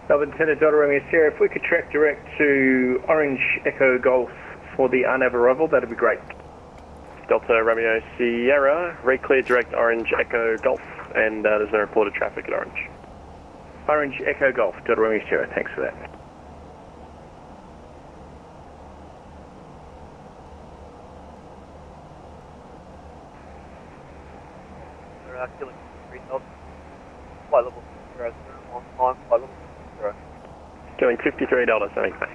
Melbourne Center, Delta Romeo Sierra, if we could track direct to Orange Echo Golf for the RNAV arrival, that'd be great. Delta Romeo Sierra, re-clear direct Orange Echo Golf, and there's no reported traffic at Orange. Orange Echo Golf, Delta Romeo Sierra, thanks for that. Flight level 0, on time, flight level 0. Doing $53, thanks mate.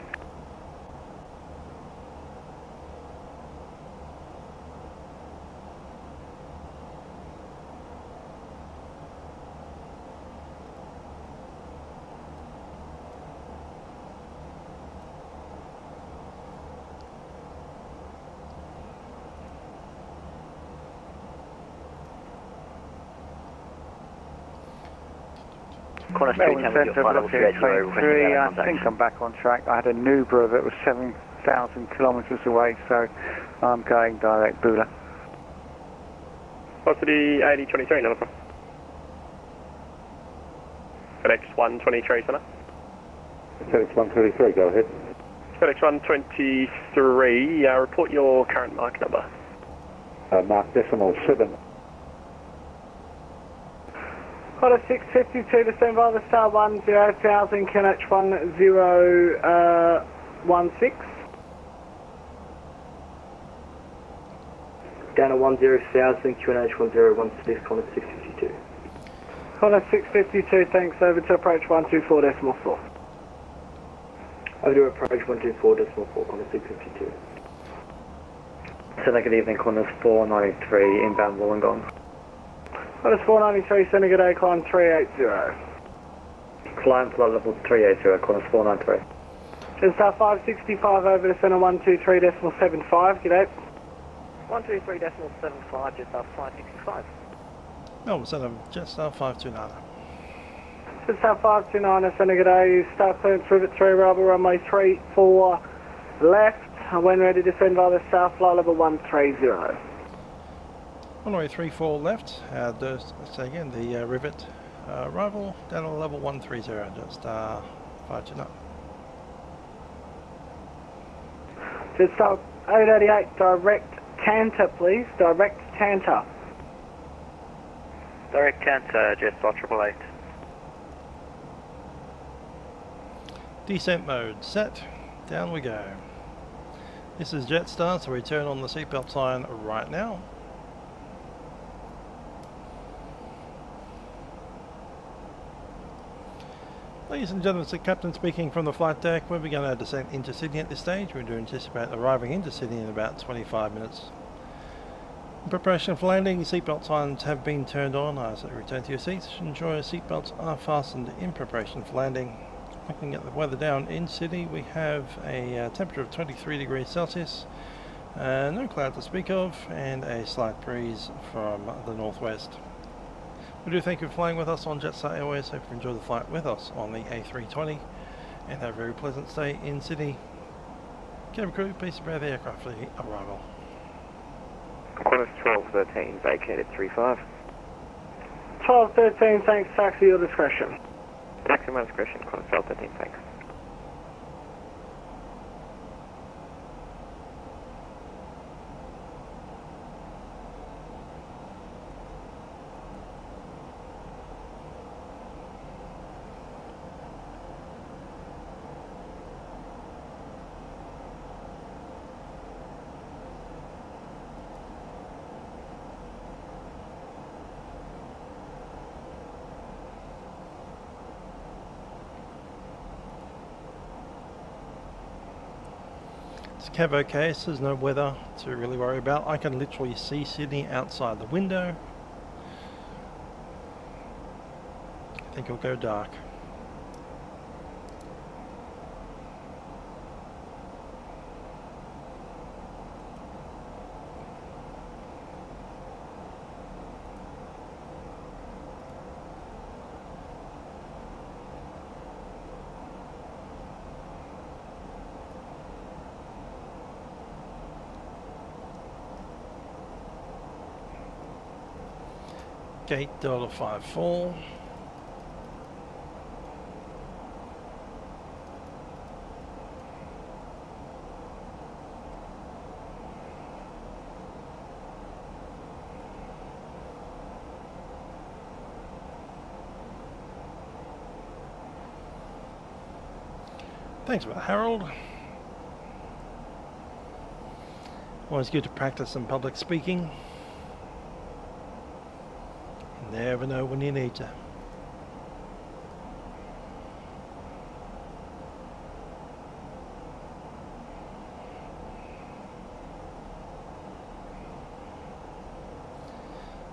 Melbourne Centre, velocity 823, I think I'm back on track. I had a Nubra that was 7,000 kilometres away, so I'm going direct Bula. Velocity 8023, not a problem. FedEx 123, center. FedEx 123, go ahead. FedEx 123, report your current mark number. Mark decimal 7. Got a 652 to stand by the star 10,000, QNH 1016. Down at 10,000, QNH 1016, corner 652. Corner 652, thanks, over to approach 124.4. Over to approach 124.4, corner 652. Send good evening, corners 493, inbound Wollongong. Corners 493, send a good day, climb 380. Climb flight level 380, corners 493. Jetstar 565 over to center 123.75, g'day. 123.75, Jetstar 565. Melbourne Centre, Jetstar 529. Jetstar 529, send a good day, start clearance rivet 3, rubber runway 34 left. When ready to send via the south, flight level 130. Runway 34 left, say again, the rivet arrival down at level 130, Jetstar 529. Jetstar 888, direct Tanta please, direct Tanta. Direct Tanta, Jetstar 888. Descent mode set, down we go. This is Jetstar, so we turn on the seatbelt sign right now. Ladies and gentlemen, it's the captain speaking from the flight deck. We're going to descend into Sydney at this stage. We do anticipate arriving into Sydney in about 25 minutes. In preparation for landing, seatbelt signs have been turned on. As you return to your seats, ensure your seatbelts are fastened in preparation for landing. Looking at the weather down in Sydney, we have a temperature of 23 degrees Celsius, no cloud to speak of, and a slight breeze from the northwest. We do thank you for flying with us on Jetstar Airways. Hope you enjoy the flight with us on the A320 and have a very pleasant stay in Sydney. Cabin crew, please prepare the aircraft for the arrival. Qantas 1213, vacated 35. 1213, thanks, taxi your discretion. Taxi my discretion, Qantas 1213, thanks. It's cab okay, so there's no weather to really worry about. I can literally see Sydney outside the window. I think it'll go dark. Gate Delta 54. Thanks for that, Harold. Always good to practice some public speaking. Never know when you need to.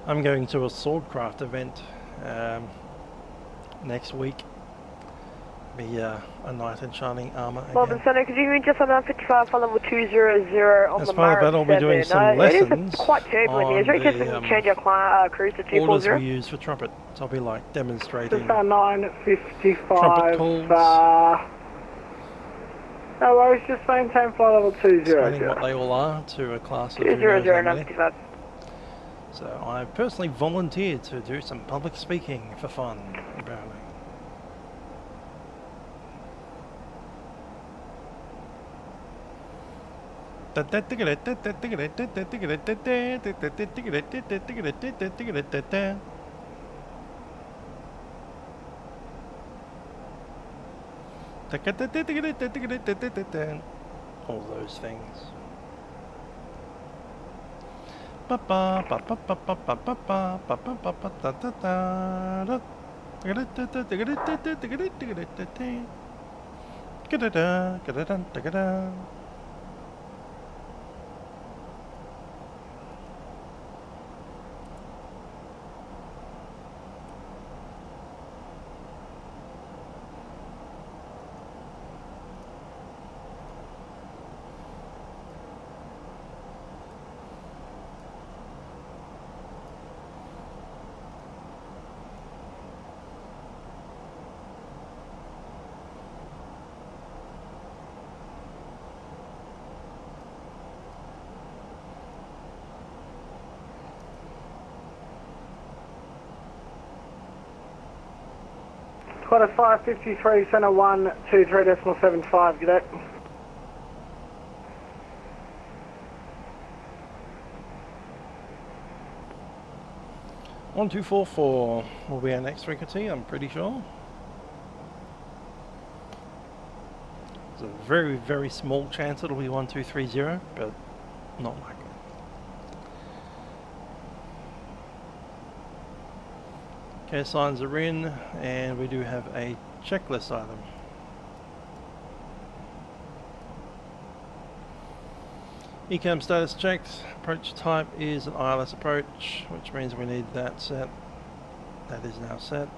I'm going to a Swordcraft event next week. Be a knight in shining armour again. Melbourne Centre, could you give me just on 55 for level 200 on as the part of that, I'll be doing some lessons. It is quite turbulent here. Is there any chance we can change our cruise to 240? Orders we use for trumpet. So I'll be like demonstrating. Just 955. Trumpet calls. No worries, just maintain flight level 20. Explaining what they all are to a class of 200 So I've personally volunteered to do some public speaking for fun, apparently. All those things. Quarter 553, center 123.75, get it. One 244 will be our next frequency, I'm pretty sure. There's a very, very small chance it'll be 1230, but not likely. Okay, signs are in, and we do have a checklist item. ECAM status checked. Approach type is an ILS approach, which means we need that set. That is now set.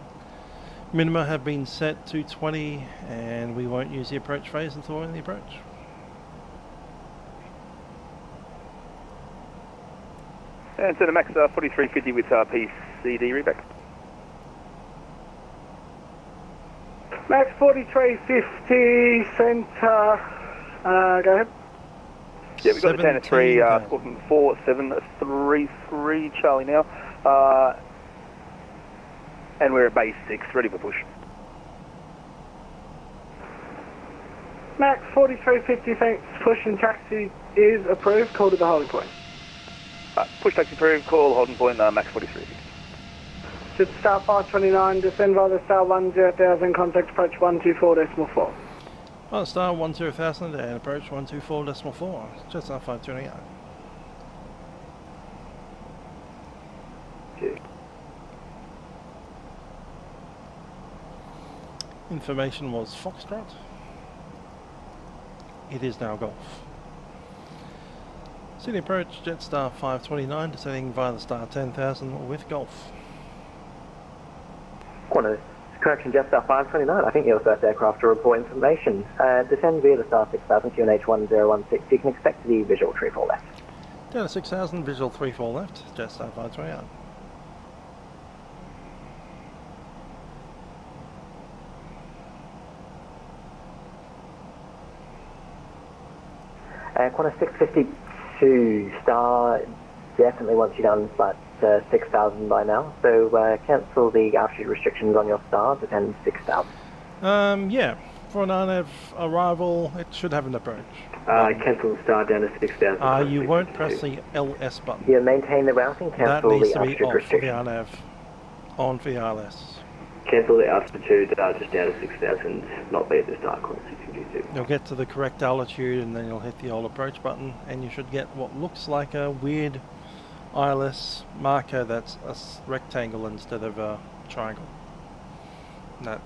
Minima have been set to 20, and we won't use the approach phase until we're in the approach. And so the max 4350 with PCD reback. Max 4350, center, go ahead. Yeah, we've got the 10 to 3, scoring 4733 Charlie now. And we're at base 6, ready for push. Max 4350, thanks. Push and taxi is approved, call to the holding point. Push taxi approved, call holding point, max 4350. Jetstar 529, descend via the star 10,000, contact approach 124.4. Well, star 10,000 and approach 124.4. Jetstar 529. Information was Foxtrot. It is now Golf. City approach, Jetstar 529, descending via the star 10,000 with Golf. Correction, Jetstar 529, I think you're the first aircraft to report information. Descend via the star 6000 to QNH 1016, you can expect the visual 34 left. Delta 6000, visual 34 left, Jetstar 529. Qantas 652, star definitely wants you done, but 6,000 by now, so cancel the altitude restrictions on your star, descend 6,000. Yeah, for an RNAV arrival, it should have an approach. Cancel the star down to 6,000. You won't press the LS button. Yeah, maintain the routing, cancel the altitude restriction. That needs to be off for the RNAV, on for the ILS. Cancel the altitude just down to 6,000, not be at the start, Qantas 652. You'll get to the correct altitude and then you'll hit the old approach button and you should get what looks like a weird ILS marker that's a rectangle instead of a triangle. And that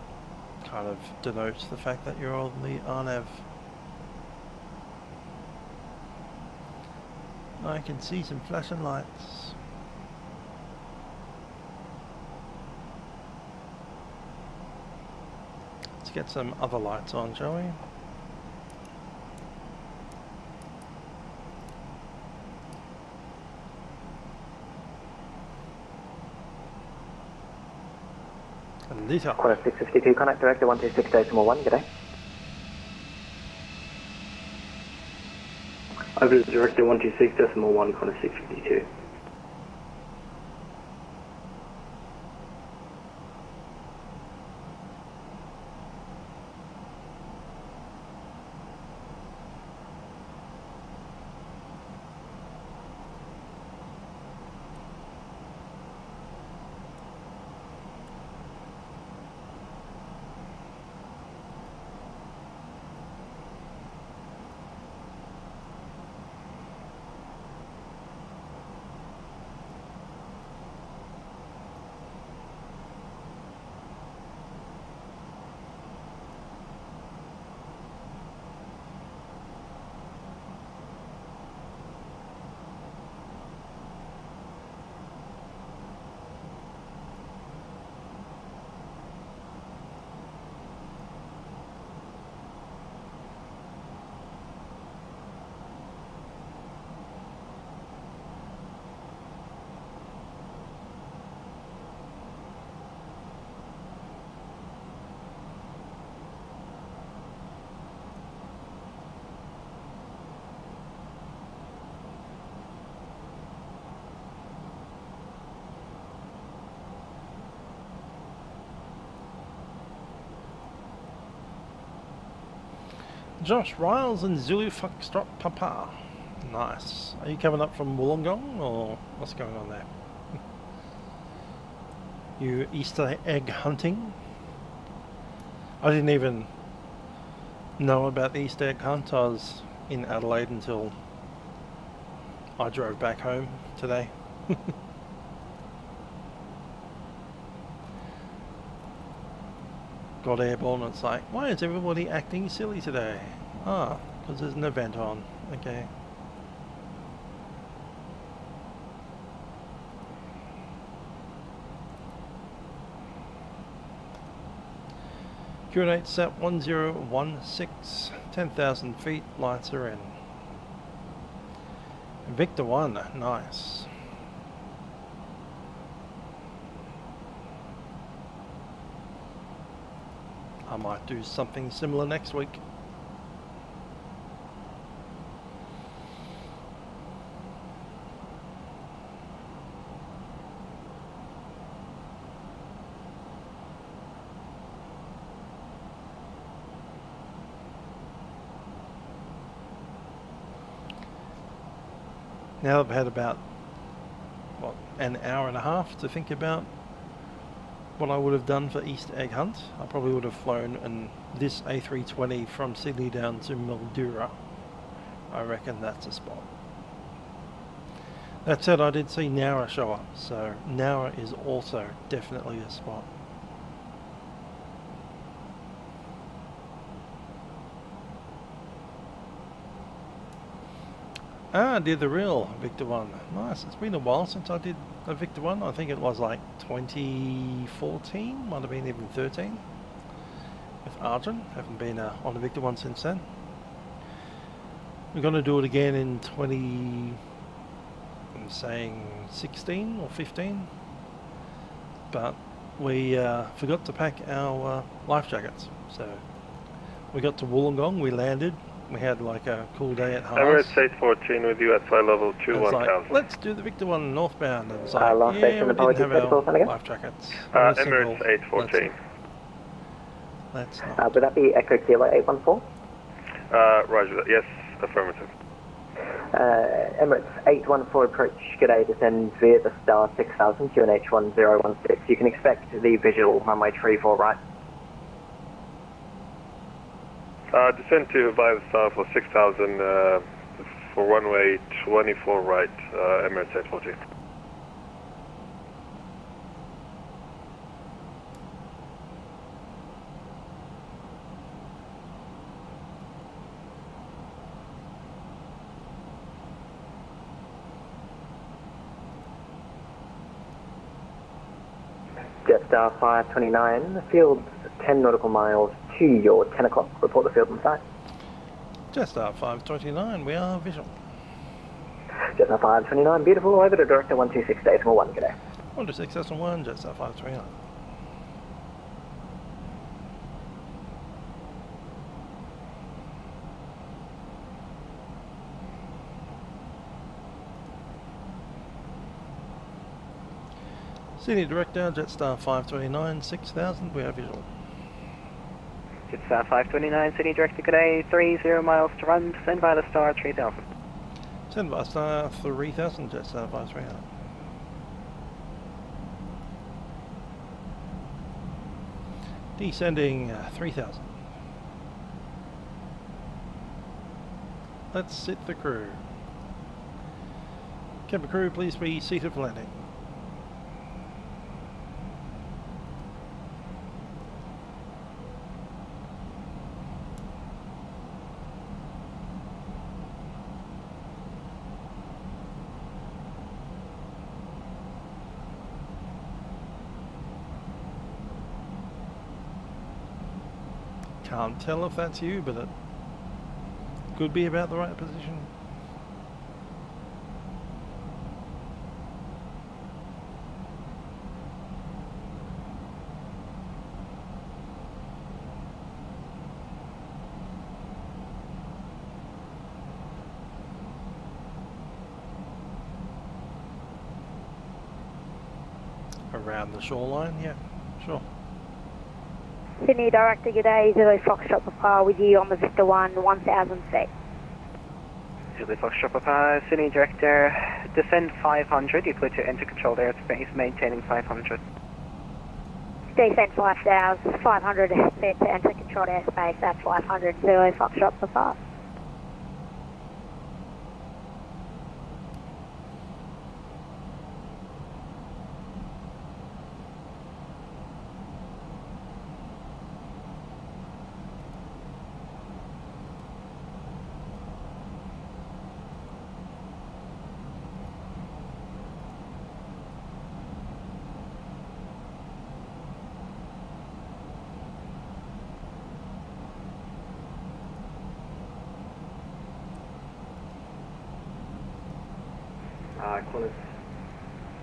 kind of denotes the fact that you're on the RNAV. I can see some flashing lights. Let's get some other lights on, shall we? Qantas 652, contact director 126.1, good day. Over to director 126.1, Qantas 652. Josh Riles and Zulu Foxtrot Papa. Nice. Are you coming up from Wollongong or what's going on there? You Easter egg hunting? I didn't even know about the Easter egg hunt. I was in Adelaide until I drove back home today. Got airborne and it's like, why is everybody acting silly today? Ah, because there's an event on. Okay. Q8 SAT 1016, 10,000 feet, lights are in. Victor 1, nice. I might do something similar next week. Now I've had about, what, an hour and a half to think about what I would have done for Easter egg hunt. I probably would have flown this A320 from Sydney down to Mildura. I reckon that's a spot. That said, I did see Nowra show up, so Nowra is also definitely a spot. Ah, I did the real Victor 1. Nice. It's been a while since I did a Victor 1. I think it was like 2014, might have been even 13. With Arjun. Haven't been on a Victor 1 since then. We're going to do it again in I'm saying 16 or 15. But we forgot to pack our life jackets. So we got to Wollongong, we landed. We had like a cool day at Haas. Emirates 814 with you at flight level 21,000. Like, let's do the Victor 1 northbound. And it's like, last yeah, station, we didn't have our life jackets. Emirates 814. Let's not. Would that be Echo Kilo 814? Roger that. Yes, affirmative. Emirates 814 approach, g'day, descend via the star 6000, QNH 1016. You can expect the visual runway 34 right. Descend to via the star for 6,000 for runway 24 right, Emirates 814. Jetstar 529, field 10 nautical miles to your 10 o'clock. Report the field on site. Jetstar 529, we are visual. Jetstar 529, beautiful. Over to Director 126 Decimal 1, g'day. 126 Decimal 1, Jetstar 529. Senior Director, Jetstar 529, 6000, we are visual. Jetstar 529, Senior Director, g'day, 30 miles to run, descend by the star 3000. Send by star 3000, Jetstar 529. Descending 3000. Let's sit the crew. Cabin crew, please be seated for landing. Can't tell if that's you, but it could be about the right position. Around the shoreline, yeah, sure. Sydney Director, good day, Zulu Foxtrot Papa with you on the Vista 1, 1000 feet. Zulu Foxtrot Papa, Sydney Director, descend 500, you clear to enter controlled airspace, maintaining 500. Descend 5,500, clear to enter controlled airspace at 500, Zulu Foxtrot Papa.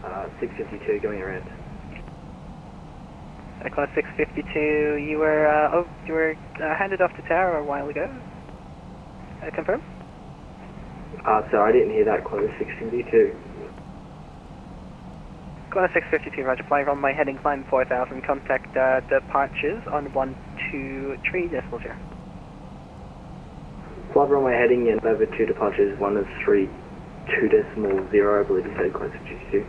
Qantas 652 going around. Qantas 652, you were handed off to tower a while ago. Confirm? Sorry, I didn't hear that. Qantas 652. Qantas 652, roger, fly runway heading climb 4000, contact departures on 123.0. Flight runway heading in over 2 departures, 132.0, I believe you said, Qantas 652.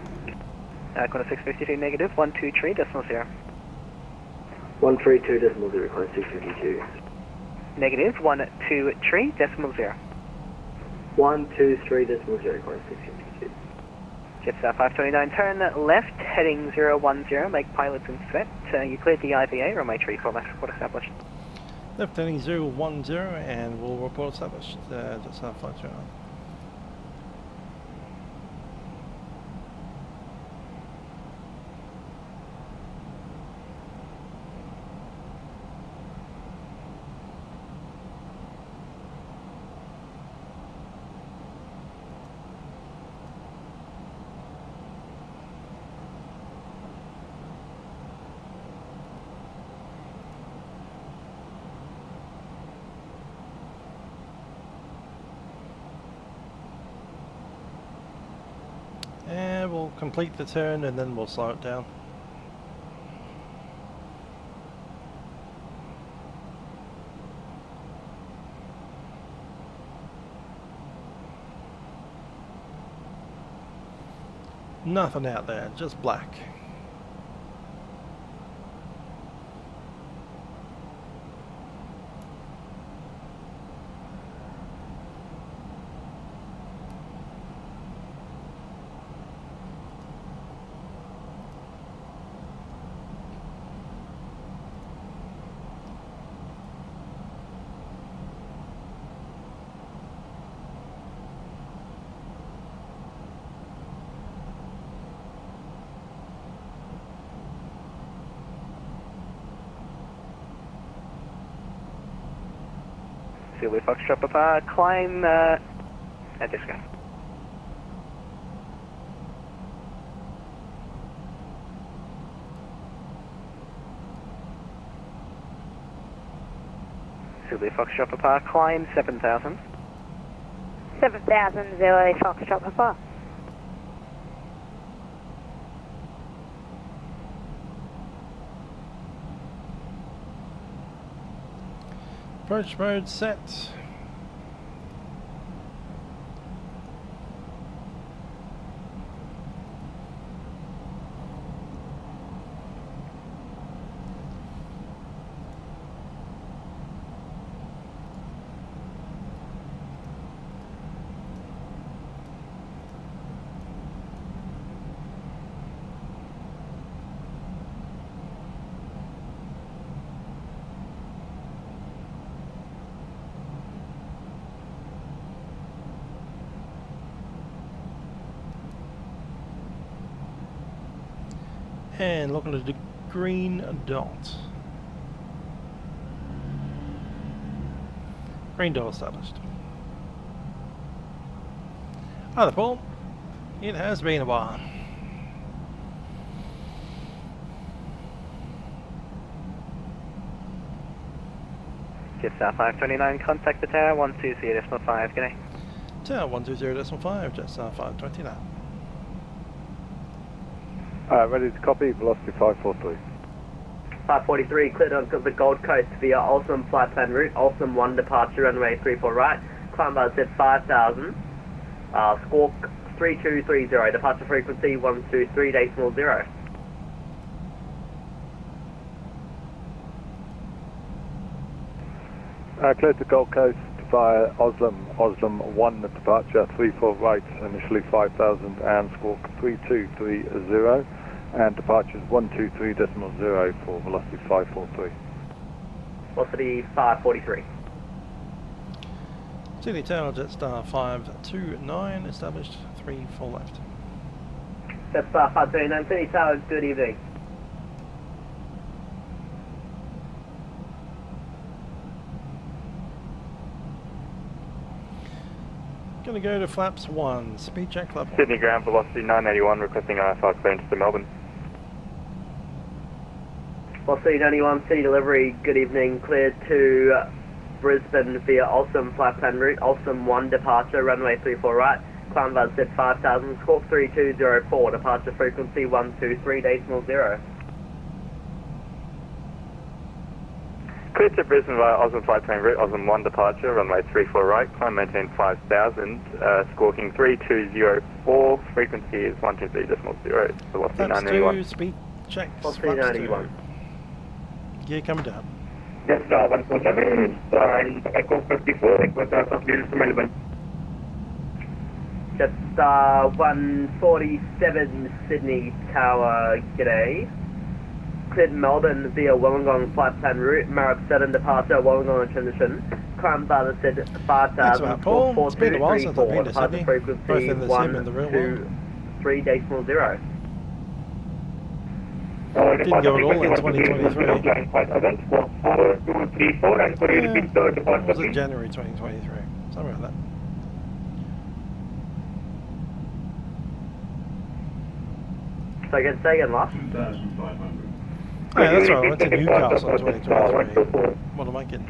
Qantas 652 negative, 123.0. 132.0, Qantas 652. Negative, 123.0. 123.0, Qantas 652. Jetstar 529, turn left, heading 010, make pilots inspect. You cleared the IVA, runway 34, report established. Left heading 010 and we'll report established. Jetstar 529. And we'll complete the turn and then we'll slow it down. Nothing out there, just black. Zulu Foxtrot Papa, climb at Disco. Zulu Foxtrot Papa, climb 7,000. 7,000, Zulu Foxtrot Papa. Approach mode set. And looking at the green dot. Green dot established. Hi there, Paul. It has been a while. Jetstar 529, contact the tower 120.5, good day. Tower 120.5, Jetstar 529. Ready to copy, velocity 543. 543, cleared on the Gold Coast via Awesome flight plan route, Awesome 1 departure, runway 34 right, climb by Z 5000, squawk 3230, departure frequency 123.0. Cleared to Gold Coast via Oslam 1 departure, 34 right, initially 5000 and squawk 3230 and departure is 123.0 for velocity 543. Velocity 543. Sydney Tower, Jetstar 529, established 3 full left. Jetstar 529, Sydney Tower, good evening. Gonna go to flaps 1, speed check level. Sydney ground velocity 981, requesting IFR clearance to Melbourne. Velocity 91, City Delivery, good evening, cleared to Brisbane via Awesome flight plan route, Awesome 1 departure, runway 34 right, climb by Z 5000, squawk 3204, departure frequency 123.0. Cleared to Brisbane via Awesome flight plan route, Awesome 1 departure, runway 34 right, climb maintain 5000, squawking 3204, frequency is 123.0, velocity 981. Speed check, velocity 91. Gear coming down. Jetstar 147, and Echo 54, request of clearance to Melbourne. Jetstar 147, Sydney Tower, g'day. Cleared Melbourne via Wollongong flight plan route, Marab 7 departure, Wollongong transition, climb by the Z 5000, Paul. It's been a while since I've been to departure Sydney, frequency both in the sim and the real world. 123.0. Didn't go at all in 2023. Was it January 2023? Something like that. So say again, last? Yeah, that's right. I went to Newcastle in 2023. What am I kidding?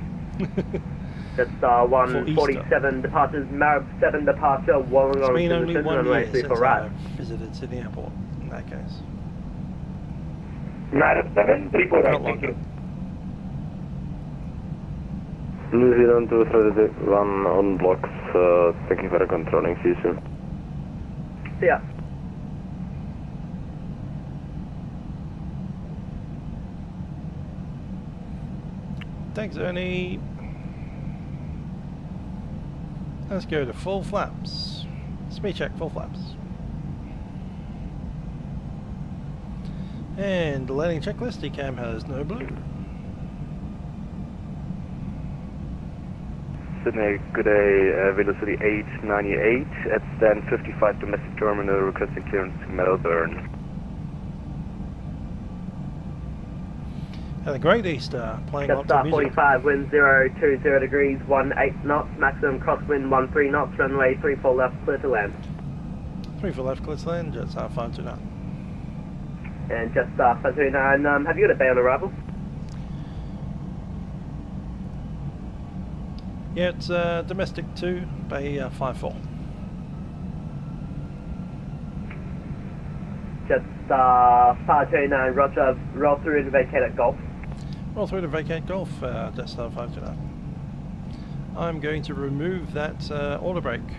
Jetstar 147 departures, Marab 7 departure, Wollongong It's been only 1 year since right. I visited Sydney Airport, in that case. Marab 7, 34 right, thank you. New Zealand 231 on blocks, thank you for controlling, see you soon. See ya. Thanks, Ernie. Let's go to full flaps. Speed check, full flaps. And the landing checklist, DCAM has no blue. Sydney, good day, velocity 898 at stand 55 domestic terminal, requesting clearance to Melbourne. Had a great Easter, playing lots of Jetstar music. 45, wind 020 degrees, 18 knots, maximum crosswind 13 knots, runway 34 left, clear to land. 34 left, clear to land, Jetstar 529. And Jetstar 529, have you got a bay on arrival? Yeah, it's domestic 2, bay 54. Jetstar 529, roger, roll through and vacate at Golf. Roll through to vacate Golf, Jetstar 529. I'm going to remove that auto brake.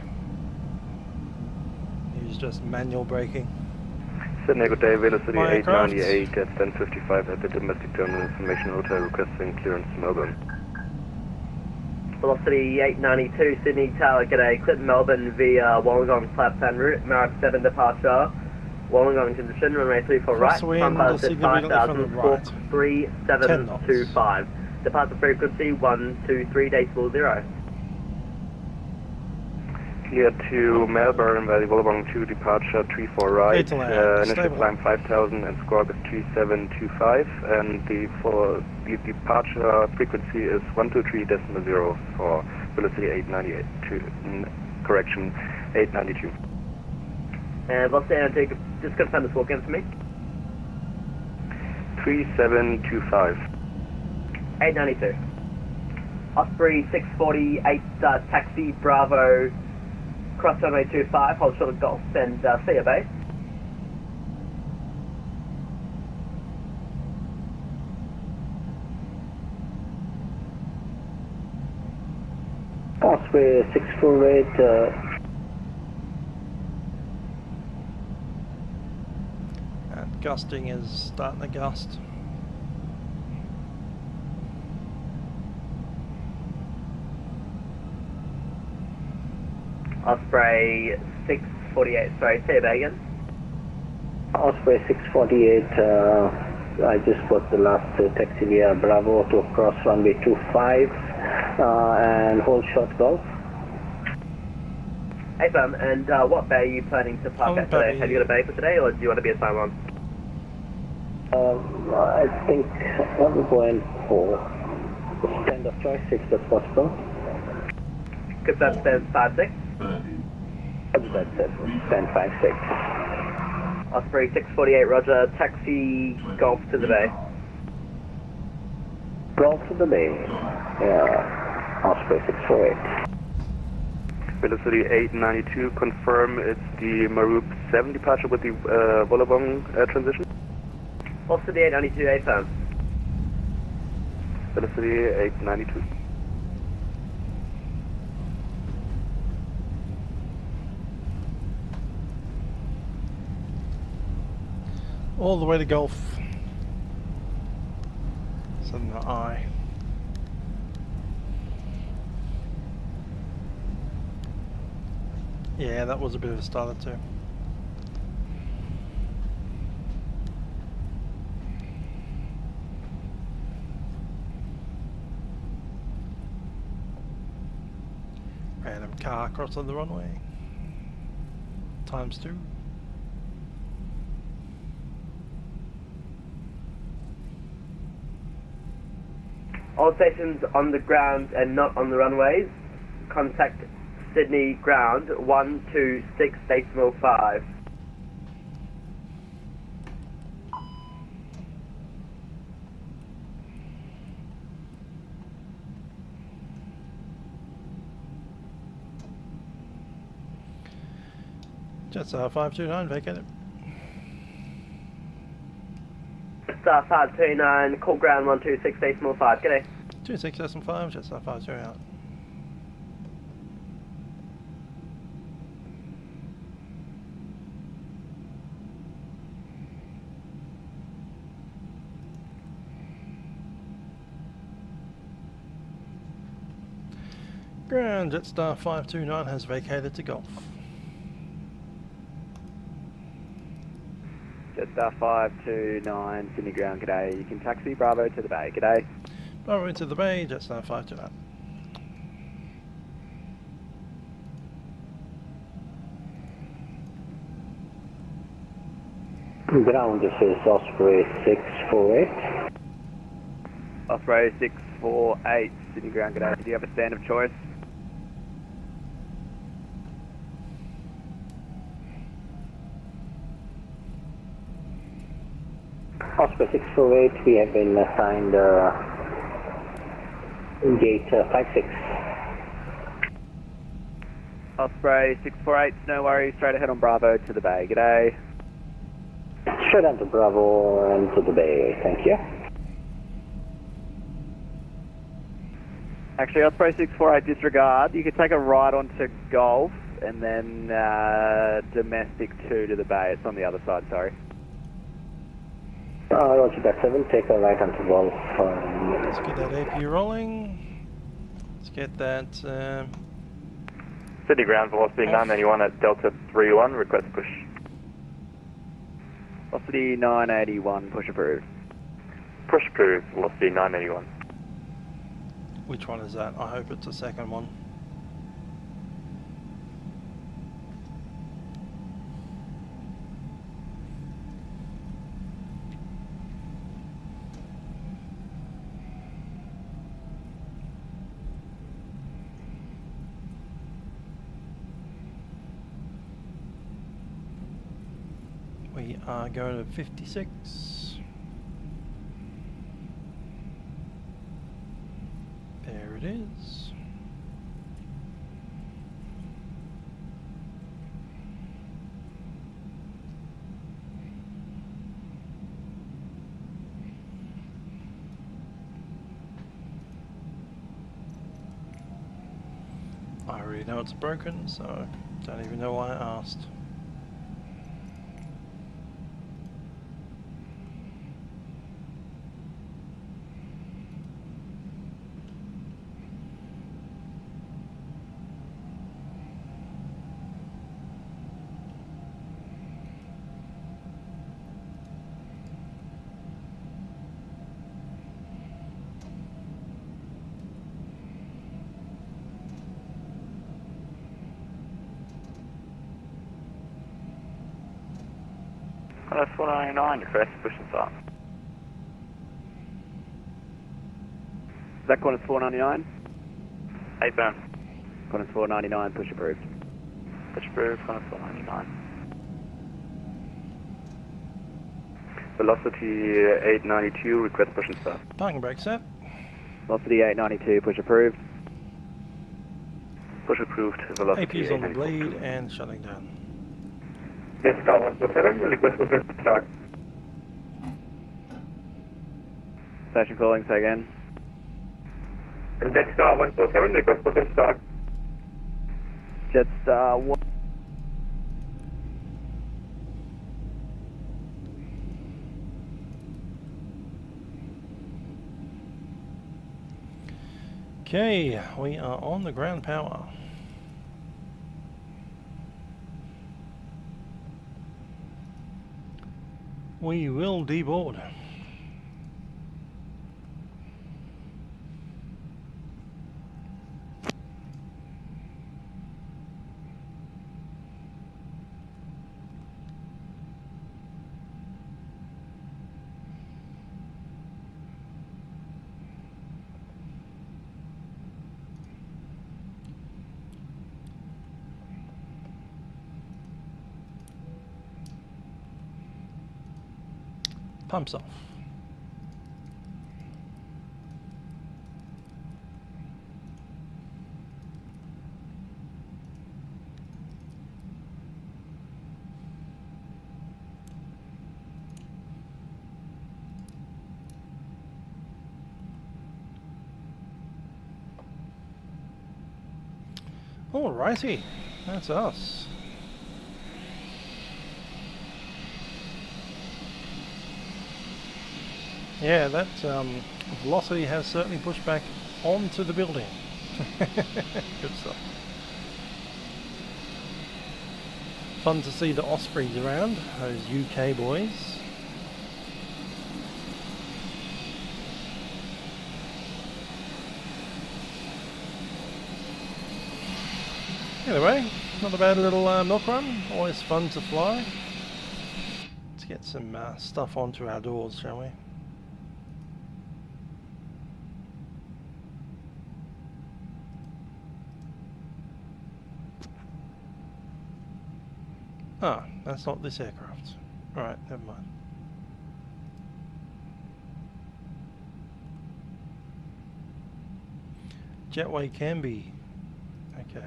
Use just manual braking. Sydney, good day, velocity 898 at stand 55 at the domestic terminal, information hotel, requesting clearance to Melbourne. Velocity 892, Sydney Tower, g'day, clip Melbourne via Wollongong flat plan route, Marab 7 departure, Wollongong transition, runway 34 right, climb by Z 5000, squawk 3725, departure frequency 123.0. Clear to Melbourne by the Wollongong 2 departure 34 right, initial climb 5000 and squawk is 3725, and the departure frequency is 123.0 for velocity 898 correction 892. And velocity, just confirm the squawk again for me. 3725. 892. Osprey 648, taxi Bravo, cross runway 25, hold short of Golf, and see you, base. Osprey 648. And gusting is starting to gust. Osprey 648, sorry, say that again. Osprey 648, I just got the last taxi via Bravo to cross runway 25 and hold short golf. Hey Sam, and what bay are you planning to park at today? Have you got a bay for today, or do you want to be assigned one? I think I'm going for stand of choice if that's possible. Could that stand 5-6? That's it, stand 5-6. Osprey 648, roger, taxi golf to the bay. Golf to the bay, yeah, Osprey 648. Velocity 892, confirm it's the Maroop 7 departure with the Wollongong transition. Velocity 892, AFM. Velocity 892. All the way to golf. Send the eye. Yeah, that was a bit of a starter too. Random car crossing the runway. ×2. All stations on the ground and not on the runways, contact Sydney ground 126.5. Jetstar 529, vacate it. Jetstar 529, call ground 126.5. G'day. 26.5, Jetstar 50 out. Ground Jetstar 529 has vacated to golf. Jetstar 529, Sydney ground, g'day. You can taxi Bravo to the bay, g'day. Bravo to the bay, Jetstar 529. Ground, this is Osprey 648. Osprey 648, Sydney ground, g'day. Do you have a stand of choice? Osprey 648, we have been assigned gate 56. Osprey 648, no worries, straight ahead on Bravo to the bay, g'day. Straight on to Bravo and to the bay, thank you. Actually, Osprey 648, disregard. You could take a right onto Golf and then Domestic 2 to the bay. It's on the other side, sorry. Roger that 7, take a right onto Golf. Let's get that AP rolling. Let's get that... City ground, velocity 981 at Delta 31, request push. Velocity 981, push approved. Push approved, velocity 981. Which one is that? I hope it's the second one. We are going to 56. There it is. I already know it's broken, so don't even know why I asked. Hello, 499, request push and start. Is that Qantas 499? 8 burn. Qantas 499, push approved. Push approved, Qantas 499. Velocity 892, request push and start. Parking brake set. Velocity 892, push approved. Push approved, velocity AP's on the bleed and shutting down. Jetstar 147, request push and start. Station calling, say again. Jetstar 147, request push and start. Jetstar 1. Okay, we are on the ground power. We will deboard. Pumps off. Alrighty, that's us. Yeah, that velocity has certainly pushed back onto the building. Good stuff. Fun to see the Ospreys around, those UK boys. Anyway, not a bad little Milkrun, always fun to fly. Let's get some stuff onto our doors, shall we? Ah, that's not this aircraft. Alright, never mind. Jetway can be. Okay.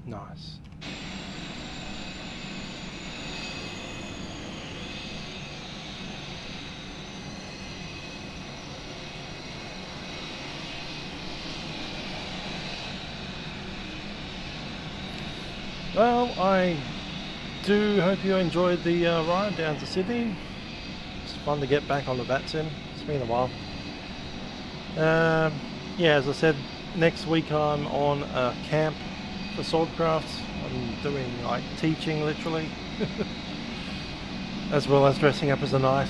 Nice. Well, I do hope you enjoyed the ride down to Sydney. It's fun to get back on the Vatsim. It's been a while. Yeah, as I said, next week I'm on a camp for Swordcrafts. I'm doing like teaching literally, as well as dressing up as a knight.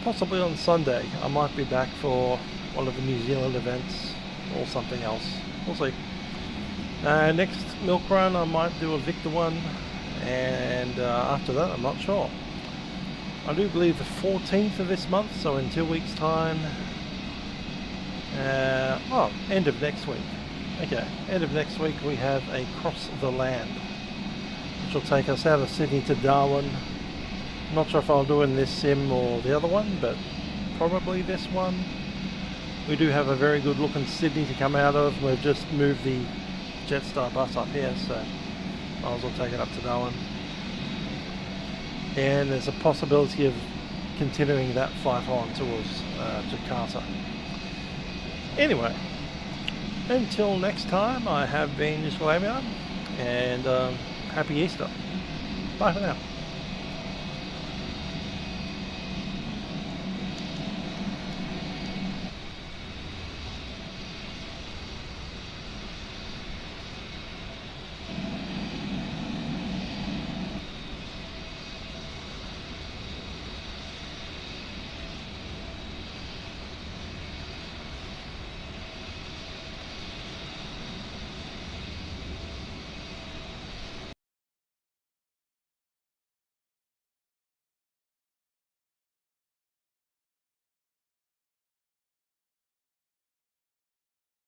Possibly on Sunday I might be back for one of the New Zealand events or something else. We'll see. Next Milkrun I might do a Victor one, and after that I'm not sure. I do believe the 14th of this month, so in 2 weeks time. Oh, end of next week. Okay, end of next week we have a Cross the Land, which will take us out of Sydney to Darwin. Not sure if I'll do in this sim or the other one, but probably this one. We do have a very good looking Sydney to come out of. We've just moved the Jetstar bus up here, so might as well take it up to Darwin. And there's a possibility of continuing that flight on towards Jakarta. Anyway, until next time, I have been Useful Avion, and happy Easter. Bye for now.